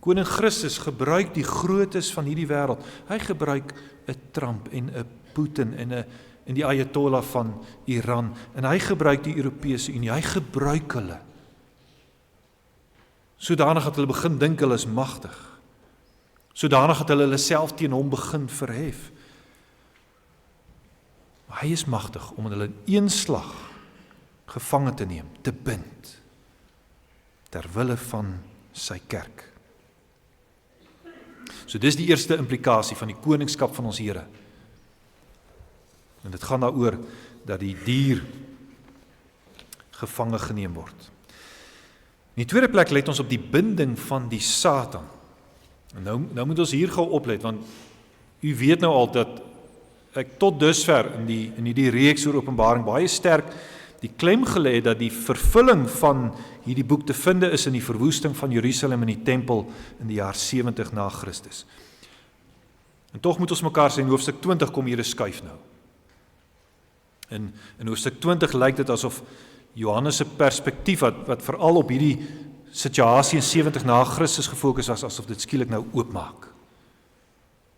Koning Christus gebruik die grootes van hierdie wêreld. Hy gebruik 'n Trump en 'n Putin en die Ayatollah van Iran, en hy gebruik die Europese Unie, hy gebruik hulle. Sodanig dat hulle begin dink hulle is magtig. Sodanig dat hulle self teen hom begin verhef. Maar hy is magtig om hulle in een slag gevange te neem, te bind, ter wille van sy kerk. So dis die eerste implikasie van die koningskap van ons Here. En dit gaan daaroor dat die dier gevange geneem word. In die tweede plek let ons op die binding van die Satan. En nou moet ons hier gou oplet, want u weet nou al dat ek tot dusver in die reeks oor Openbaring baie sterk die klem gelê het dat die vervulling van hierdie boek te vind is in die verwoesting van Jerusalem en die tempel in die jaar 70 na Christus. En tog moet ons mekaar sê, in hoofstuk 20 kom hier 'n skuif nou. In hoofstuk 20 lyk dit asof Johannes se perspektief wat veral op hierdie situasie in 70 na Christus gefokus was, asof dit skielik nou oopmaak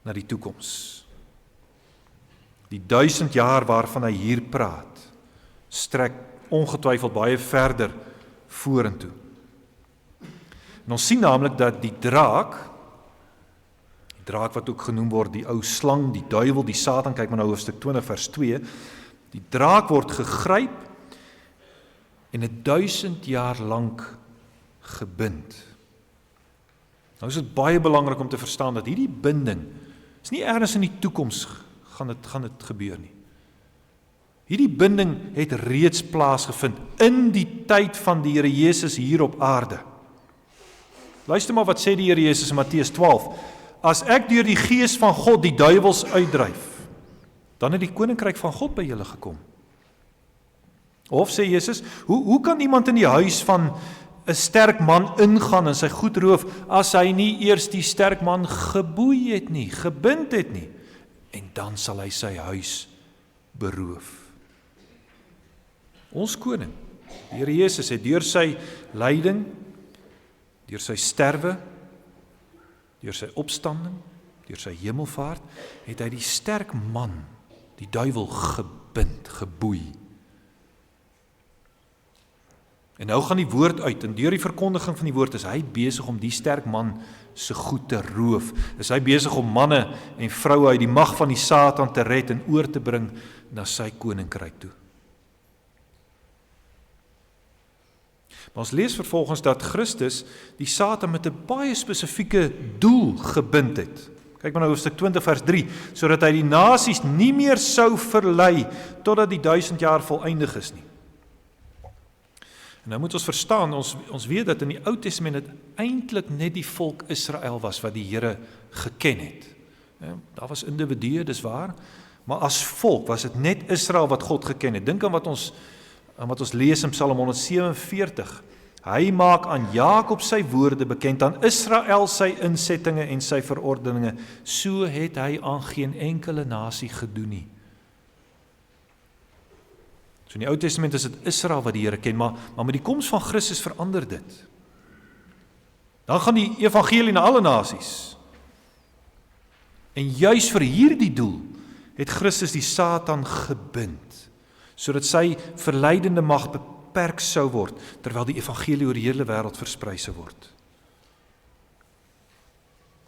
na die toekoms. Die 1000 jaar waarvan hy hier praat, strek ongetwyfeld baie verder vorentoe. En ons sien naamlik dat die draak wat ook genoem word die ou slang, die duiwel, die Satan, kyk maar nou hoofstuk 20 vers 2, die draak word gegryp en 1000 jaar lank gebind. Nou is dit baie belangrik om te verstaan dat hierdie binding is nie ergens in die toekoms gaan dit gebeur nie. Hierdie binding het reeds plaasgevind in die tyd van die Here Jesus hier op aarde. Luister maar wat sê die Here Jesus in Matteus 12. As ek deur die Gees van God die duiwels uitdryf, dan het die koninkryk van God by julle gekom. Of sê Jesus, hoe kan iemand in die huis van 'n sterk man ingaan en sy goed roof, as hy nie eers die sterk man geboei het nie, gebind het nie, en dan sal hy sy huis beroof. Ons koning, die Here Jesus, het deur sy lyding, deur sy sterwe, deur sy opstanding, deur sy hemelvaart, het hy die sterk man, die duiwel gebind, geboei. En nou gaan die woord uit, en deur die verkondiging van die woord is hy besig om die sterk man se goed te roof. Is hy besig om manne en vroue uit die mag van die Satan te red en oor te bring na sy koninkryk toe. Maar ons lees vervolgens dat Christus die Satan met 'n baie spesifieke doel gebind het. Kyk maar na hoofstuk 20 vers 3, sodat hy die nasies nie meer sou verlei, totdat die 1000 jaar volëindig is nie. En nou moet ons verstaan, ons weet dat in die Ou Testament het eintlik net die volk Israel was wat die Here geken het. Daar was individue, dis waar, maar as volk was dit net Israel wat God geken het. Dink aan wat ons lees in Psalm 147. Hy maak aan Jakob sy woorde bekend, aan Israel sy insettinge en sy verordeninge. So het hy aan geen enkele nasie gedoen nie. So in die Ou Testament is dit Israel wat die Here ken, maar met die koms van Christus verander dit. Dan gaan die evangelie na alle nasies. En juis vir hierdie doel het Christus die Satan gebind, sodat sy verleidende mag beperk sou word, terwyl die evangelie oor die hele wêreld versprei sou word.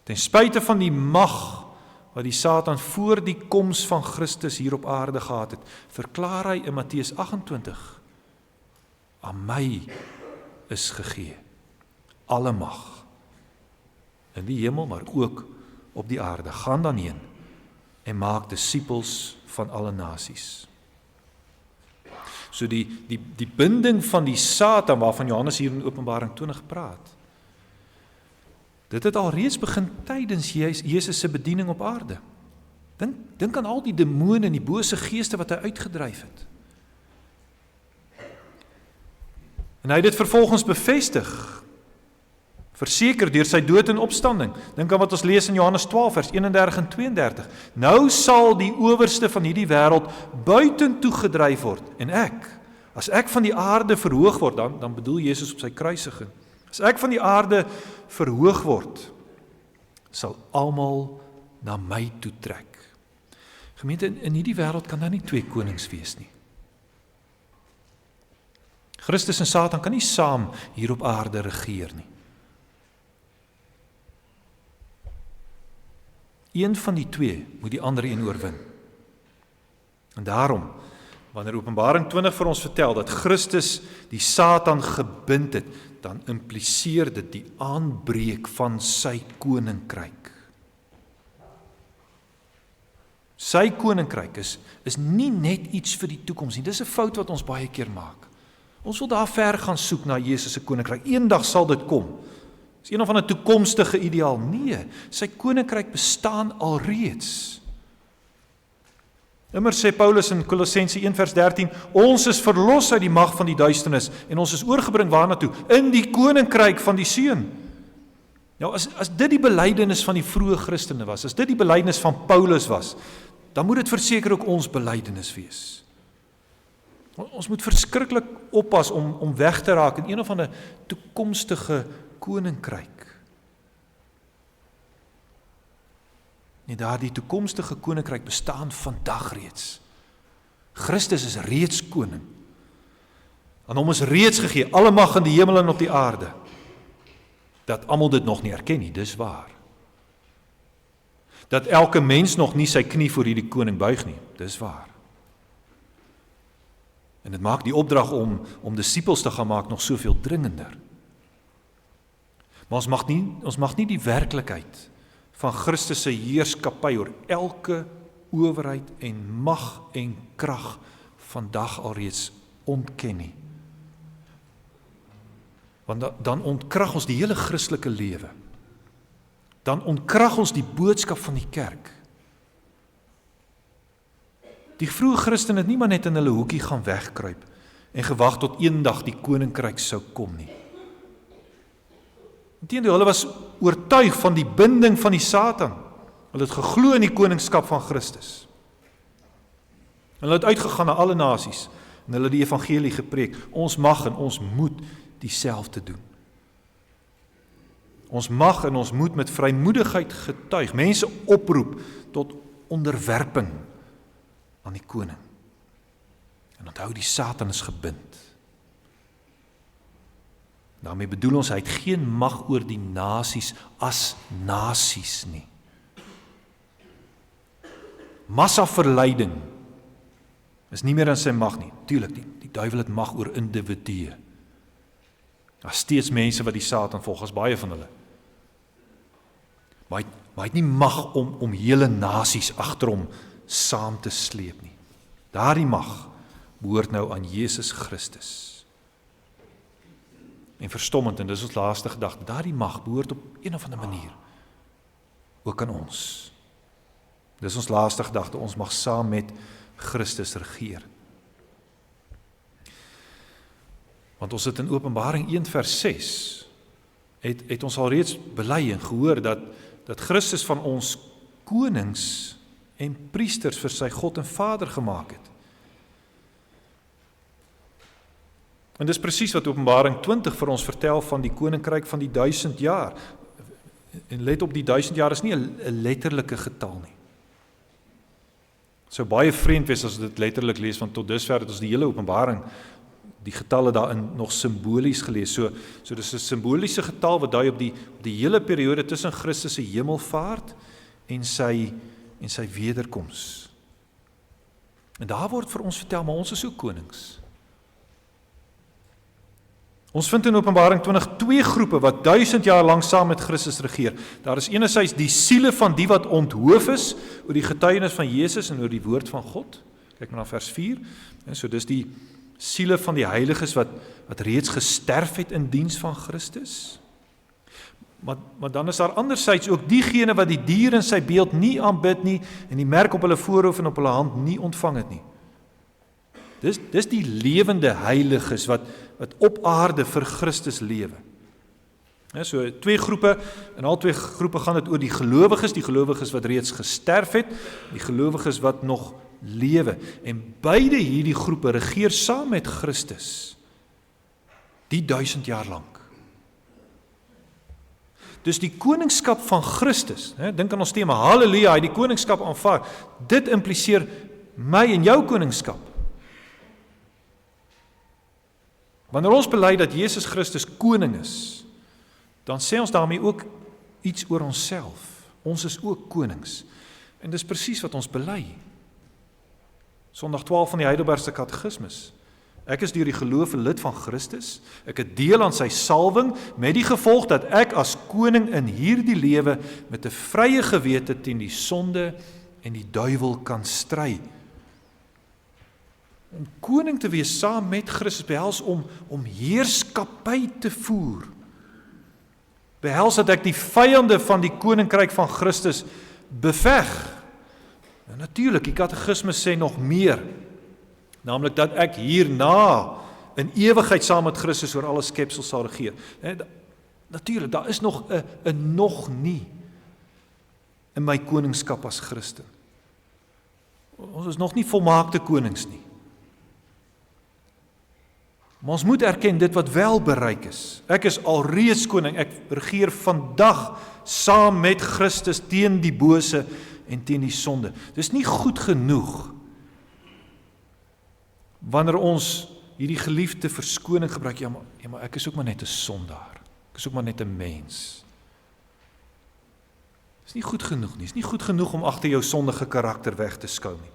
Ten spyte van die mag wat die Satan voor die koms van Christus hier op aarde gehad het, verklaar hy in Matteus 28, aan my is gegee alle mag, in die hemel, maar ook op die aarde. Gaan dan heen en maak disippels van alle nasies. So die binding van die Satan, waarvan Johannes hier in Openbaring 20 praat, dit het al reeds begin tydens Jesus se bediening op aarde. Dink aan al die demone en die bose geeste wat hy uitgedryf het. En hy het dit vervolgens bevestig, verseker deur sy dood en opstanding. Dink aan wat ons lees in Johannes 12 vers 31 en 32. Nou sal die owerste van hierdie wêreld buitentoe gedryf word. En as ek van die aarde verhoog word, dan bedoel Jesus op sy kruisiging. As ek van die aarde verhoog word, sal almal na my toe trek. Gemeente, in hierdie wêreld kan daar nie twee konings wees nie. Christus en Satan kan nie saam hier op aarde regeer nie. Een van die twee moet die ander een oorwin. En daarom, wanneer Openbaring 20 vir ons vertel dat Christus die Satan gebind het, dan impliseer dit die aanbreek van sy koninkryk. Sy koninkryk is nie net iets vir die toekoms nie. Dis 'n fout wat ons baie keer maak. Ons wil daar ver gaan soek na Jesus se koninkryk. Eendag sal dit kom. Dis een of ander toekomstige ideaal. Nee, sy koninkryk bestaan alreeds. Immers sê Paulus in Kolossense 1 vers 13, ons is verlos uit die mag van die duisternis en ons is oorgebring waarna toe? In die koninkryk van die Seun. Nou, as dit die belydenis van die vroeë Christene was, as dit die belydenis van Paulus was, dan moet dit verseker ook ons belydenis wees. Ons moet verskriklik oppas om weg te raak in een of ander toekomstige koninkryk. Nee, daardie toekomstige koninkryk bestaan vandag reeds. Christus is reeds koning. Aan hom is reeds gegee alle mag in die hemel en op die aarde. Dat almal dit nog nie erken nie, dis waar. Dat elke mens nog nie sy knie voor hierdie koning buig nie, dis waar. En dit maak die opdrag om disippels te gaan maak nog soveel dringender. Maar ons mag nie die werklikheid van Christus se heerskappy oor elke owerheid en mag en krag vandag alreeds ontken nie. Want dan ontkrag ons die hele Christelike lewe. Dan ontkrag ons die boodskap van die kerk. Die vroeë Christene het nie maar net in hulle hoekie gaan wegkruip en gewag tot eendag die koninkryk sou kom nie. Inteendeel, hulle was oortuig van die binding van die Satan. Hulle het geglo in die koningskap van Christus. Hulle het uitgegaan na alle nasies en hulle die evangelie gepreek. Ons mag en ons moet dieselfde doen. Ons mag en ons moet met vrymoedigheid getuig, mense oproep tot onderwerping aan die koning. En onthou, die Satan is gebind. Daarmee bedoel ons, hy het geen mag oor die nasies as nasies nie. Massaverleiding is nie meer in sy mag nie. Tuurlik nie, die duiwel het mag oor individue. Daar is steeds mense wat die Satan volg, as baie van hulle. Maar Maar hy het nie mag om hele nasies agter hom saam te sleep nie. Daardie mag behoort nou aan Jesus Christus. En verstommend, en dis ons laaste gedagte, daardie mag behoort op een of ander manier ook aan ons. Dis ons laaste gedagte, ons mag saam met Christus regeer. Want ons het in Openbaring 1 vers 6, het ons al reeds bely en gehoor dat Christus van ons konings en priesters vir sy God en Vader gemaak het. En dis presies wat Openbaring 20 vir ons vertel van die koninkryk van die 1000 jaar. En let op, die 1000 jaar is nie 'n letterlike getal nie. Het sou baie vreemd wees as dit letterlik lees, want tot dusver het ons die hele Openbaring, die getalle daarin nog simbolies gelees. So dis 'n simboliese getal wat dui op die hele periode tussen Christus se hemelvaart en sy wederkoms. En daar word vir ons vertel, maar ons is ook konings. Ons vind in Openbaring 20 twee groepe wat 1000 jaar lang saam met Christus regeer. Daar is enerzijds die siele van die wat onthoof is oor die getuienis van Jesus en oor die woord van God. Kyk maar na vers 4. En so dis die siele van die heiliges wat reeds gesterf het in diens van Christus. Maar dan is daar anderzijds ook diegene wat die dier in sy beeld nie aanbid nie en die merk op hulle voorhoof en op hulle hand nie ontvang het nie. Dis die lewende heiliges wat op aarde vir Christus lewe. So twee groepe, en al twee groepe gaan dit oor die gelowiges wat reeds gesterf het, die gelowiges wat nog lewe. En beide hierdie groepe regeer saam met Christus die 1000 jaar lang. Dus die koningskap van Christus, dink aan ons thema, halleluja, hy die koningskap aanvaar, dit impliseer my en jou koningskap. Wanneer ons bely dat Jesus Christus koning is, dan sê ons daarmee ook iets oor onsself. Ons is ook konings. En dis presies wat ons bely. Sondag 12 van die Heidelbergse Katekismus. Ek is deur die geloof 'n lid van Christus. Ek het deel aan sy salwing met die gevolg dat ek as koning in hierdie lewe met 'n vrye gewete teen die sonde en die duiwel kan stry. Om koning te wees saam met Christus behels om heerskappy te voer. Behels dat ek die vyande van die koninkryk van Christus beveg. En natuurlik, die katekismus sê nog meer, naamlik dat ek hierna in ewigheid saam met Christus oor alle skepsels sal regeer. Natuurlik, daar is nog 'n nog nie in my koningskap as Christen. Ons is nog nie volmaakte konings nie. Maar ons moet erken dit wat wel bereik is. Ek is alreeds koning, ek regeer vandag saam met Christus teen die bose en teen die sonde. Dis nie goed genoeg wanneer ons hierdie geliefde verskoning gebruik, ja maar ek is ook maar net 'n sondaar. Ek is ook maar net 'n mens. Dis nie goed genoeg nie. Dis nie goed genoeg om agter jou sondige karakter weg te skou nie.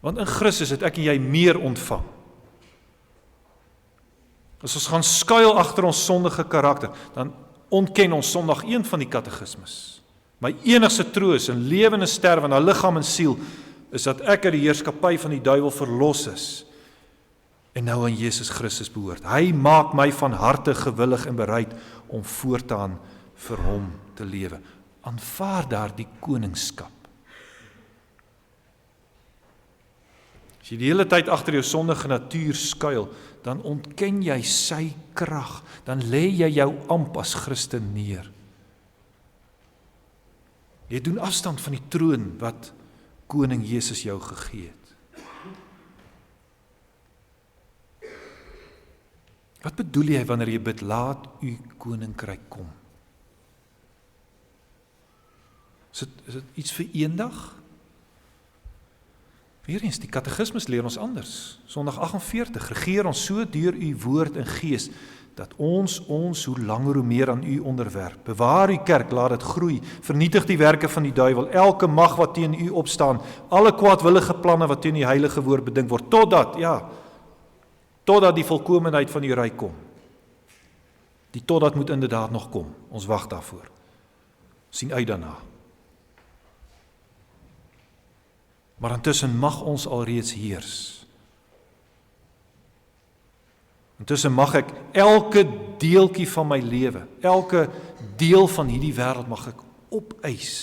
Want in Christus het ek en jy meer ontvang. As ons gaan skuil agter ons sondige karakter, dan ontken ons Sondag 1 van die katekismus. My enigste troos in lewe en sterwe na liggaam en siel is dat ek uit die heerskappy van die duiwel verlos is en nou aan Jesus Christus behoort. Hy maak my van harte gewillig en bereid om voortaan vir hom te lewe. Aanvaar daar die koningskap. As jy die hele tyd agter jou sondige natuur skuil, dan ontken jy sy krag, dan lê jy jou amp as Christen neer. Jy doen afstand van die troon wat koning Jesus jou gegee het. Wat bedoel jy wanneer jy bid, laat u koninkryk kom? Is dit iets vir eendag? Weereens, die katekismus leer ons anders. Sondag 48, regeer ons so deur u woord en gees, dat ons hoe langer hoe meer aan u onderwerp. Bewaar u kerk, laat dit groei, vernietig die werke van die duiwel, elke mag wat teen u opstaan, alle kwaadwillige planne wat teen die heilige woord bedink word, totdat die volkomenheid van u ryk kom. Die totdat moet inderdaad nog kom, ons wag daarvoor. Sien uit daarna. Maar intussen mag ons alreeds heers. Intussen mag ek elke deeltjie van my lewe, elke deel van hierdie wêreld mag ek opeis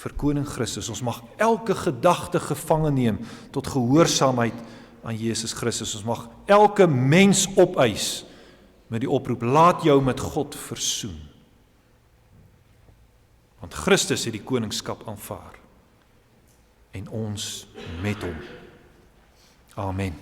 vir Koning Christus. Ons mag elke gedagte gevange neem tot gehoorsaamheid aan Jesus Christus. Ons mag elke mens opeis met die oproep, laat jou met God versoen. Want Christus het die koningskap aanvaar en ons met hom. Amen.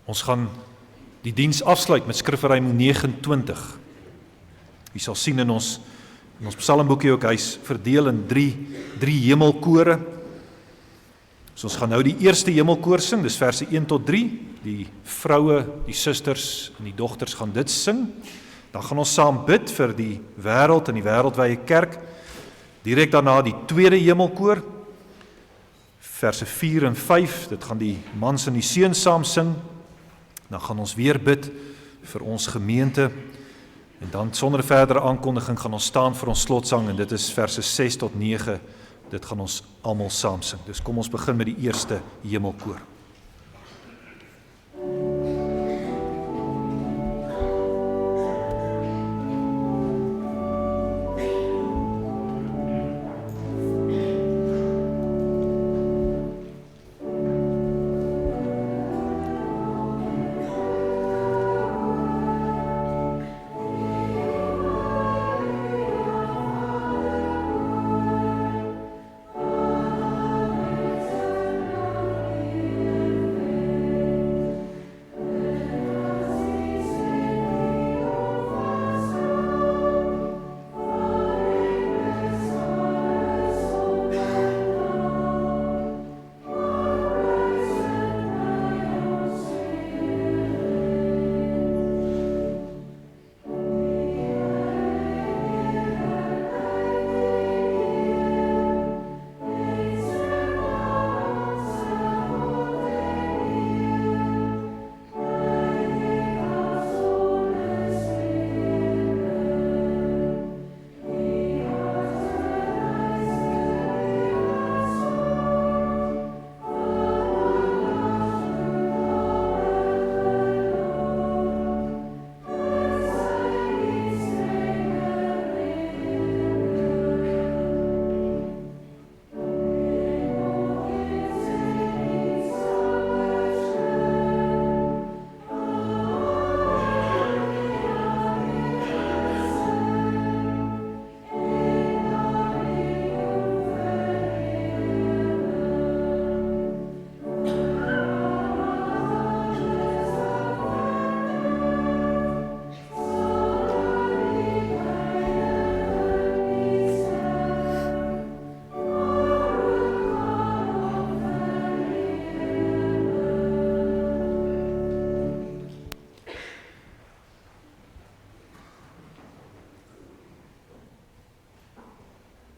Ons gaan die diens afsluit met Skrifverry 29. U sal sien in ons psalmboekie ook, hy's verdeel in drie hemelkore. So ons gaan nou die eerste hemelkoor sing, dis verse 1 tot 3. Die vroue, die susters en die dogters gaan dit sing. Dan gaan ons saam bid vir die wêreld en die wêreldwye kerk. Direk daarna die tweede hemelkoor, verse 4 en 5, dit gaan die mans en die seuns saam sing. Dan gaan ons weer bid vir ons gemeente. En dan sonder verdere aankondiging gaan ons staan vir ons slotsang en dit is verse 6 tot 9. Dit gaan ons almal saam sing. Dus kom ons begin met die eerste hemelkoor.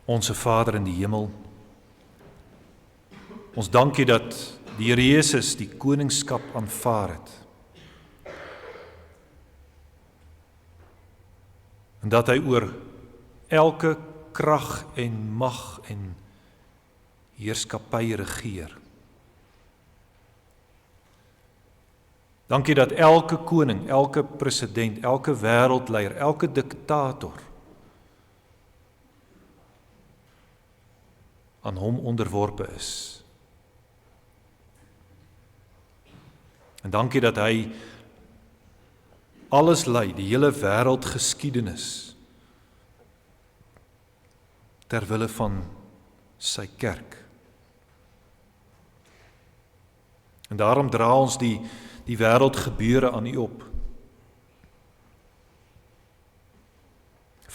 Onse Vader in die hemel, ons dankie dat die Here Jesus die koningskap aanvaar het. En dat hy oor elke krag en mag en heerskappy regeer. Dankie dat elke koning, elke president, elke wêreldleier, elke diktator aan hom onderworpe is. En dankie dat hy alles lei, die hele wêreldgeskiedenis, ter wille van sy kerk. En daarom dra ons die wêreldgebeure aan u op.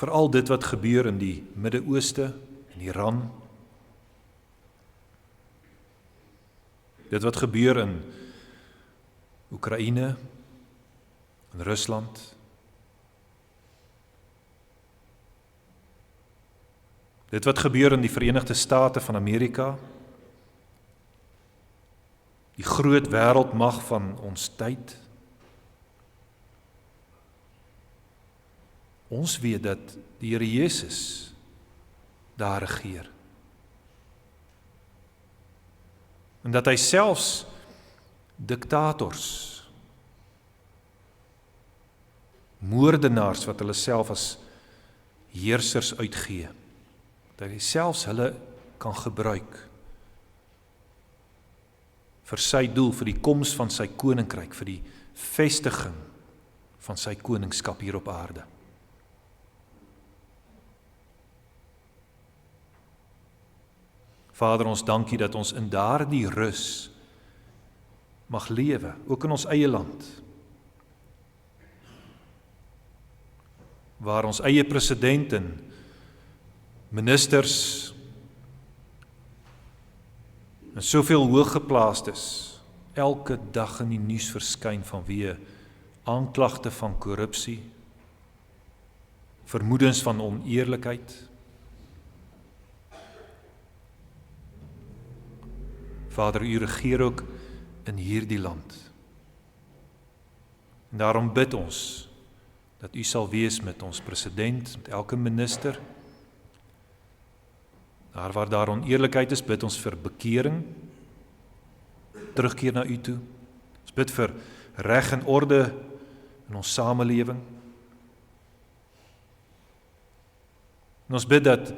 Veral dit wat gebeur in die Midde-Ooste, in Iran, dit wat gebeur in Oekraïne, in Rusland, dit wat gebeur in die Verenigde State van Amerika, die groot wêreldmag van ons tyd. Ons weet dat die Here Jesus daar regeer. En dat hy selfs diktators, moordenaars wat hulle self as heersers uitgee, dat hy selfs hulle kan gebruik vir sy doel, vir die koms van sy koninkryk, vir die vestiging van sy koningskap hier op aarde. Vader, ons dankie dat ons in daardie rus mag lewe, ook in ons eie land, waar ons eie president en ministers en soveel hooggeplaastes elke dag in die nuus verskyn vanweë aanklagte van korrupsie, vermoedens van oneerlikheid. Vader, u regeer ook in hierdie land. En daarom bid ons dat u sal wees met ons president, met elke minister. Daar waar daar oneerlikheid is, bid ons vir bekering, terugkeer na u toe. Ons bid vir reg en orde in ons samelewing. En ons bid dat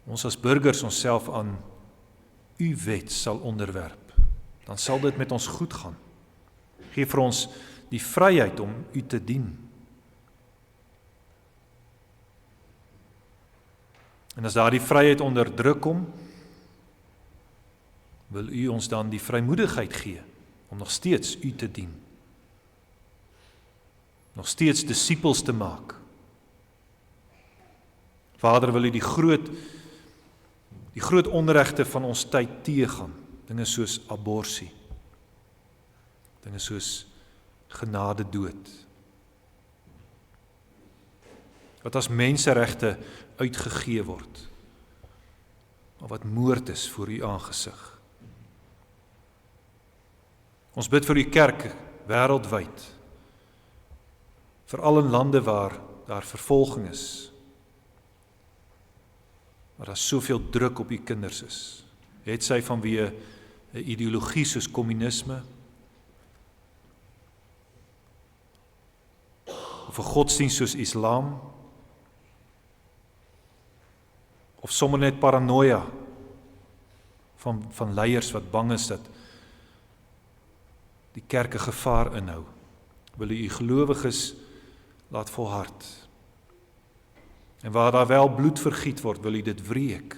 ons as burgers onsself aan u wet sal onderwerp. Dan sal dit met ons goed gaan. Geef vir ons die vryheid om u te dien. En as daar die vryheid onder druk kom, wil u ons dan die vrymoedigheid gee om nog steeds u te dien. Nog steeds disippels te maak. Vader, wil u die groot onregte van ons tyd teëgaan. Dinge soos aborsie. Dinge soos genadedood. Wat as menseregte uitgegee word, maar wat moord is voor u aangesig. Ons bid vir u kerk wêreldwyd, veral in lande waar daar vervolging is, waar daar soveel druk op u kinders is. Het sy vanweë 'n ideologie soos kommunisme, of 'n godsdienst soos Islam, of sommer net paranoia van leiers wat bang is dat die kerk 'n gevaar inhou. Wil u gelowiges laat volhard. En waar daar wel bloed vergiet word, wil u dit wreek.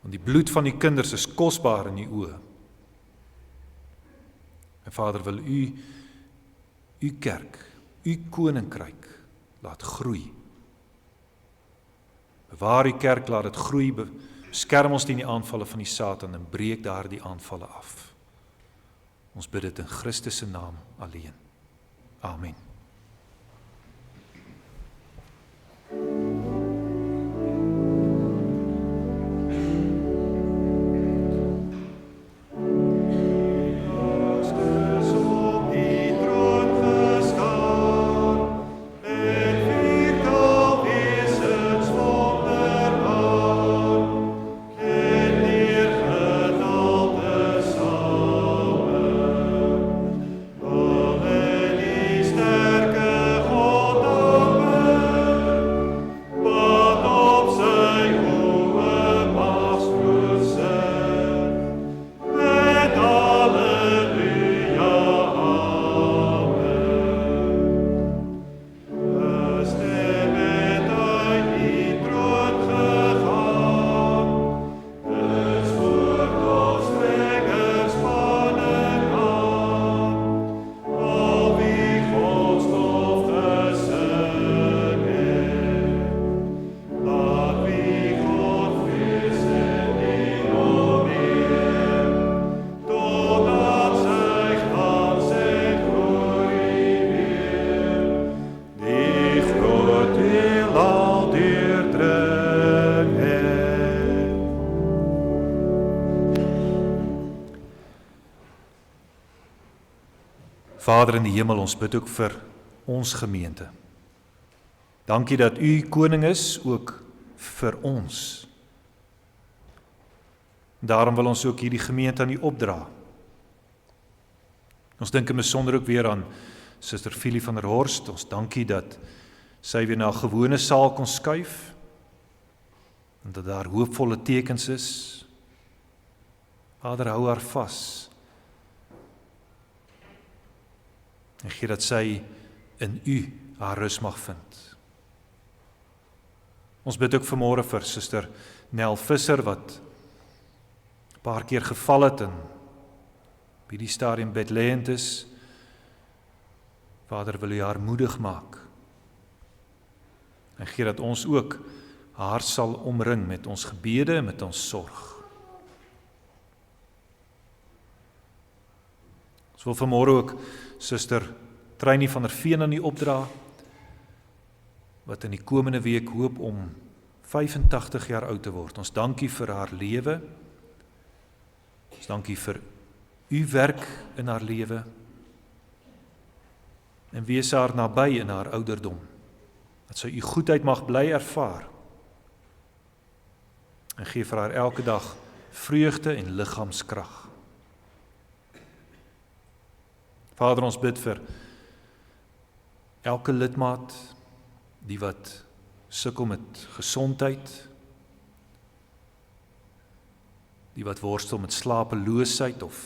Want die bloed van die kinders is kosbaar in die oë. En Vader, wil u kerk, u koninkryk laat groei. Bewaar u kerk, laat dit groei, beskerm ons teen die aanvalle van die Satan en breek daardie aanvalle af. Ons bid dit in Christus se naam alleen. Amen. Ster Vader in die hemel, ons bid ook vir ons gemeente. Dankie dat U koning is, ook vir ons. Daarom wil ons ook hierdie gemeente aan U opdra. Ons dink in besonder ook weer aan Suster Philie van der Horst. Ons dankie dat sy weer na 'n gewone saal kon skuif, en dat daar hoopvolle tekens is. Vader, hou haar vas, en gee dat sy in U haar rus mag vind. Ons bid ook vanmôre vir Suster Nel Visser, wat 'n paar keer geval het en op hierdie stadium bedlêend is. Vader, wil U haar moedig maak, en gee dat ons ook haar sal omring met ons gebede en met ons sorg. Ons wil vanmôre ook Suster Treinie van der Veen aan U opdra, wat in die komende week hoop om 85 jaar oud te word. Ons dankie vir haar lewe. Ons dankie vir U werk in haar lewe, en wees haar naby in haar ouderdom, dat sy U goedheid mag bly ervaar, en gee vir haar elke dag vreugde en liggaamskrag. Vader, ons bid vir elke lidmaat, die wat sukkel met gesondheid, die wat worstel met slapeloosheid of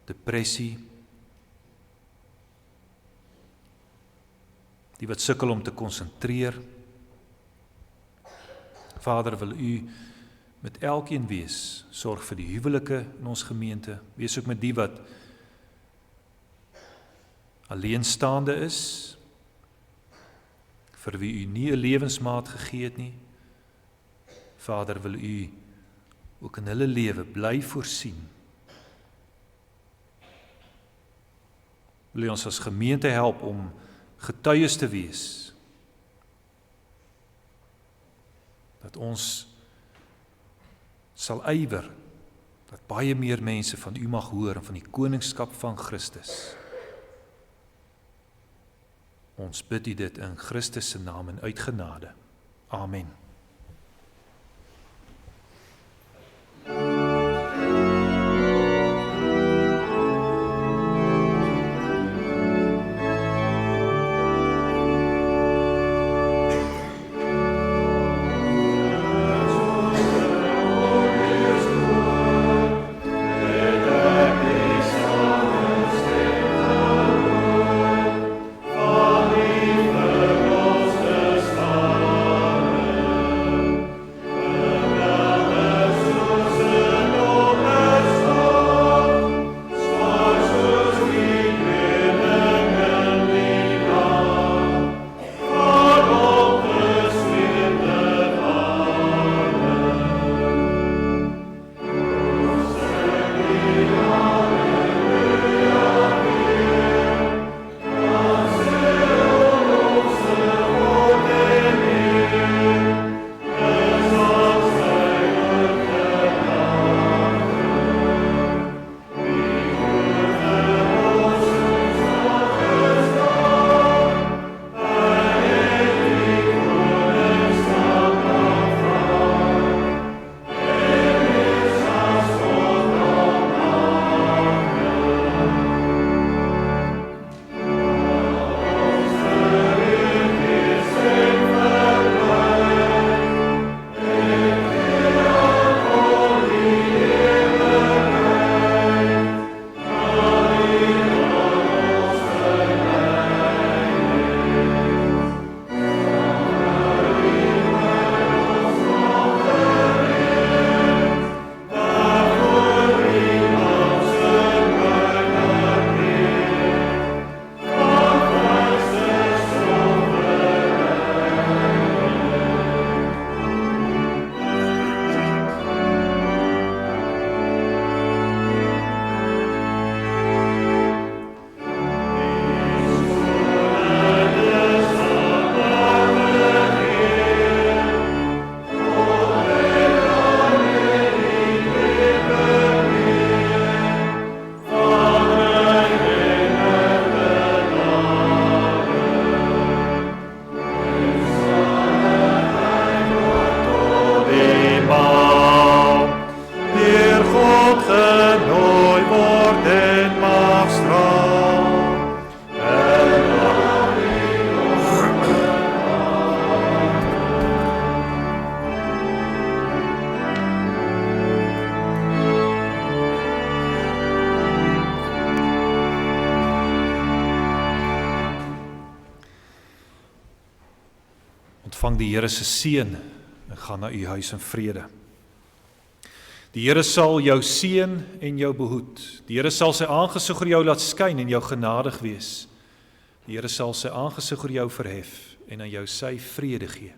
depressie, die wat sukkel om te konsentreer. Vader, wil U met elkeen wees, sorg vir die huwelike in ons gemeente, wees ook met die wat alleenstaande is, vir wie U nie 'n lewensmaat gegee het nie. Vader, wil U ook in hulle lewe bly voorsien. Wil U ons as gemeente help om getuies te wees, dat ons sal ywer, dat baie meer mense van U mag hoor en van die koningskap van Christus. Ons bid U dit in Christus se naam en uit genade. Amen. ontvang die Here se seën en gaan na u huis in vrede. Die Here sal jou seën en jou behoed. Die Here sal sy aangesig oor jou laat skyn en jou genadig wees. Die Here sal sy aangesig oor jou verhef en aan jou sy vrede gee.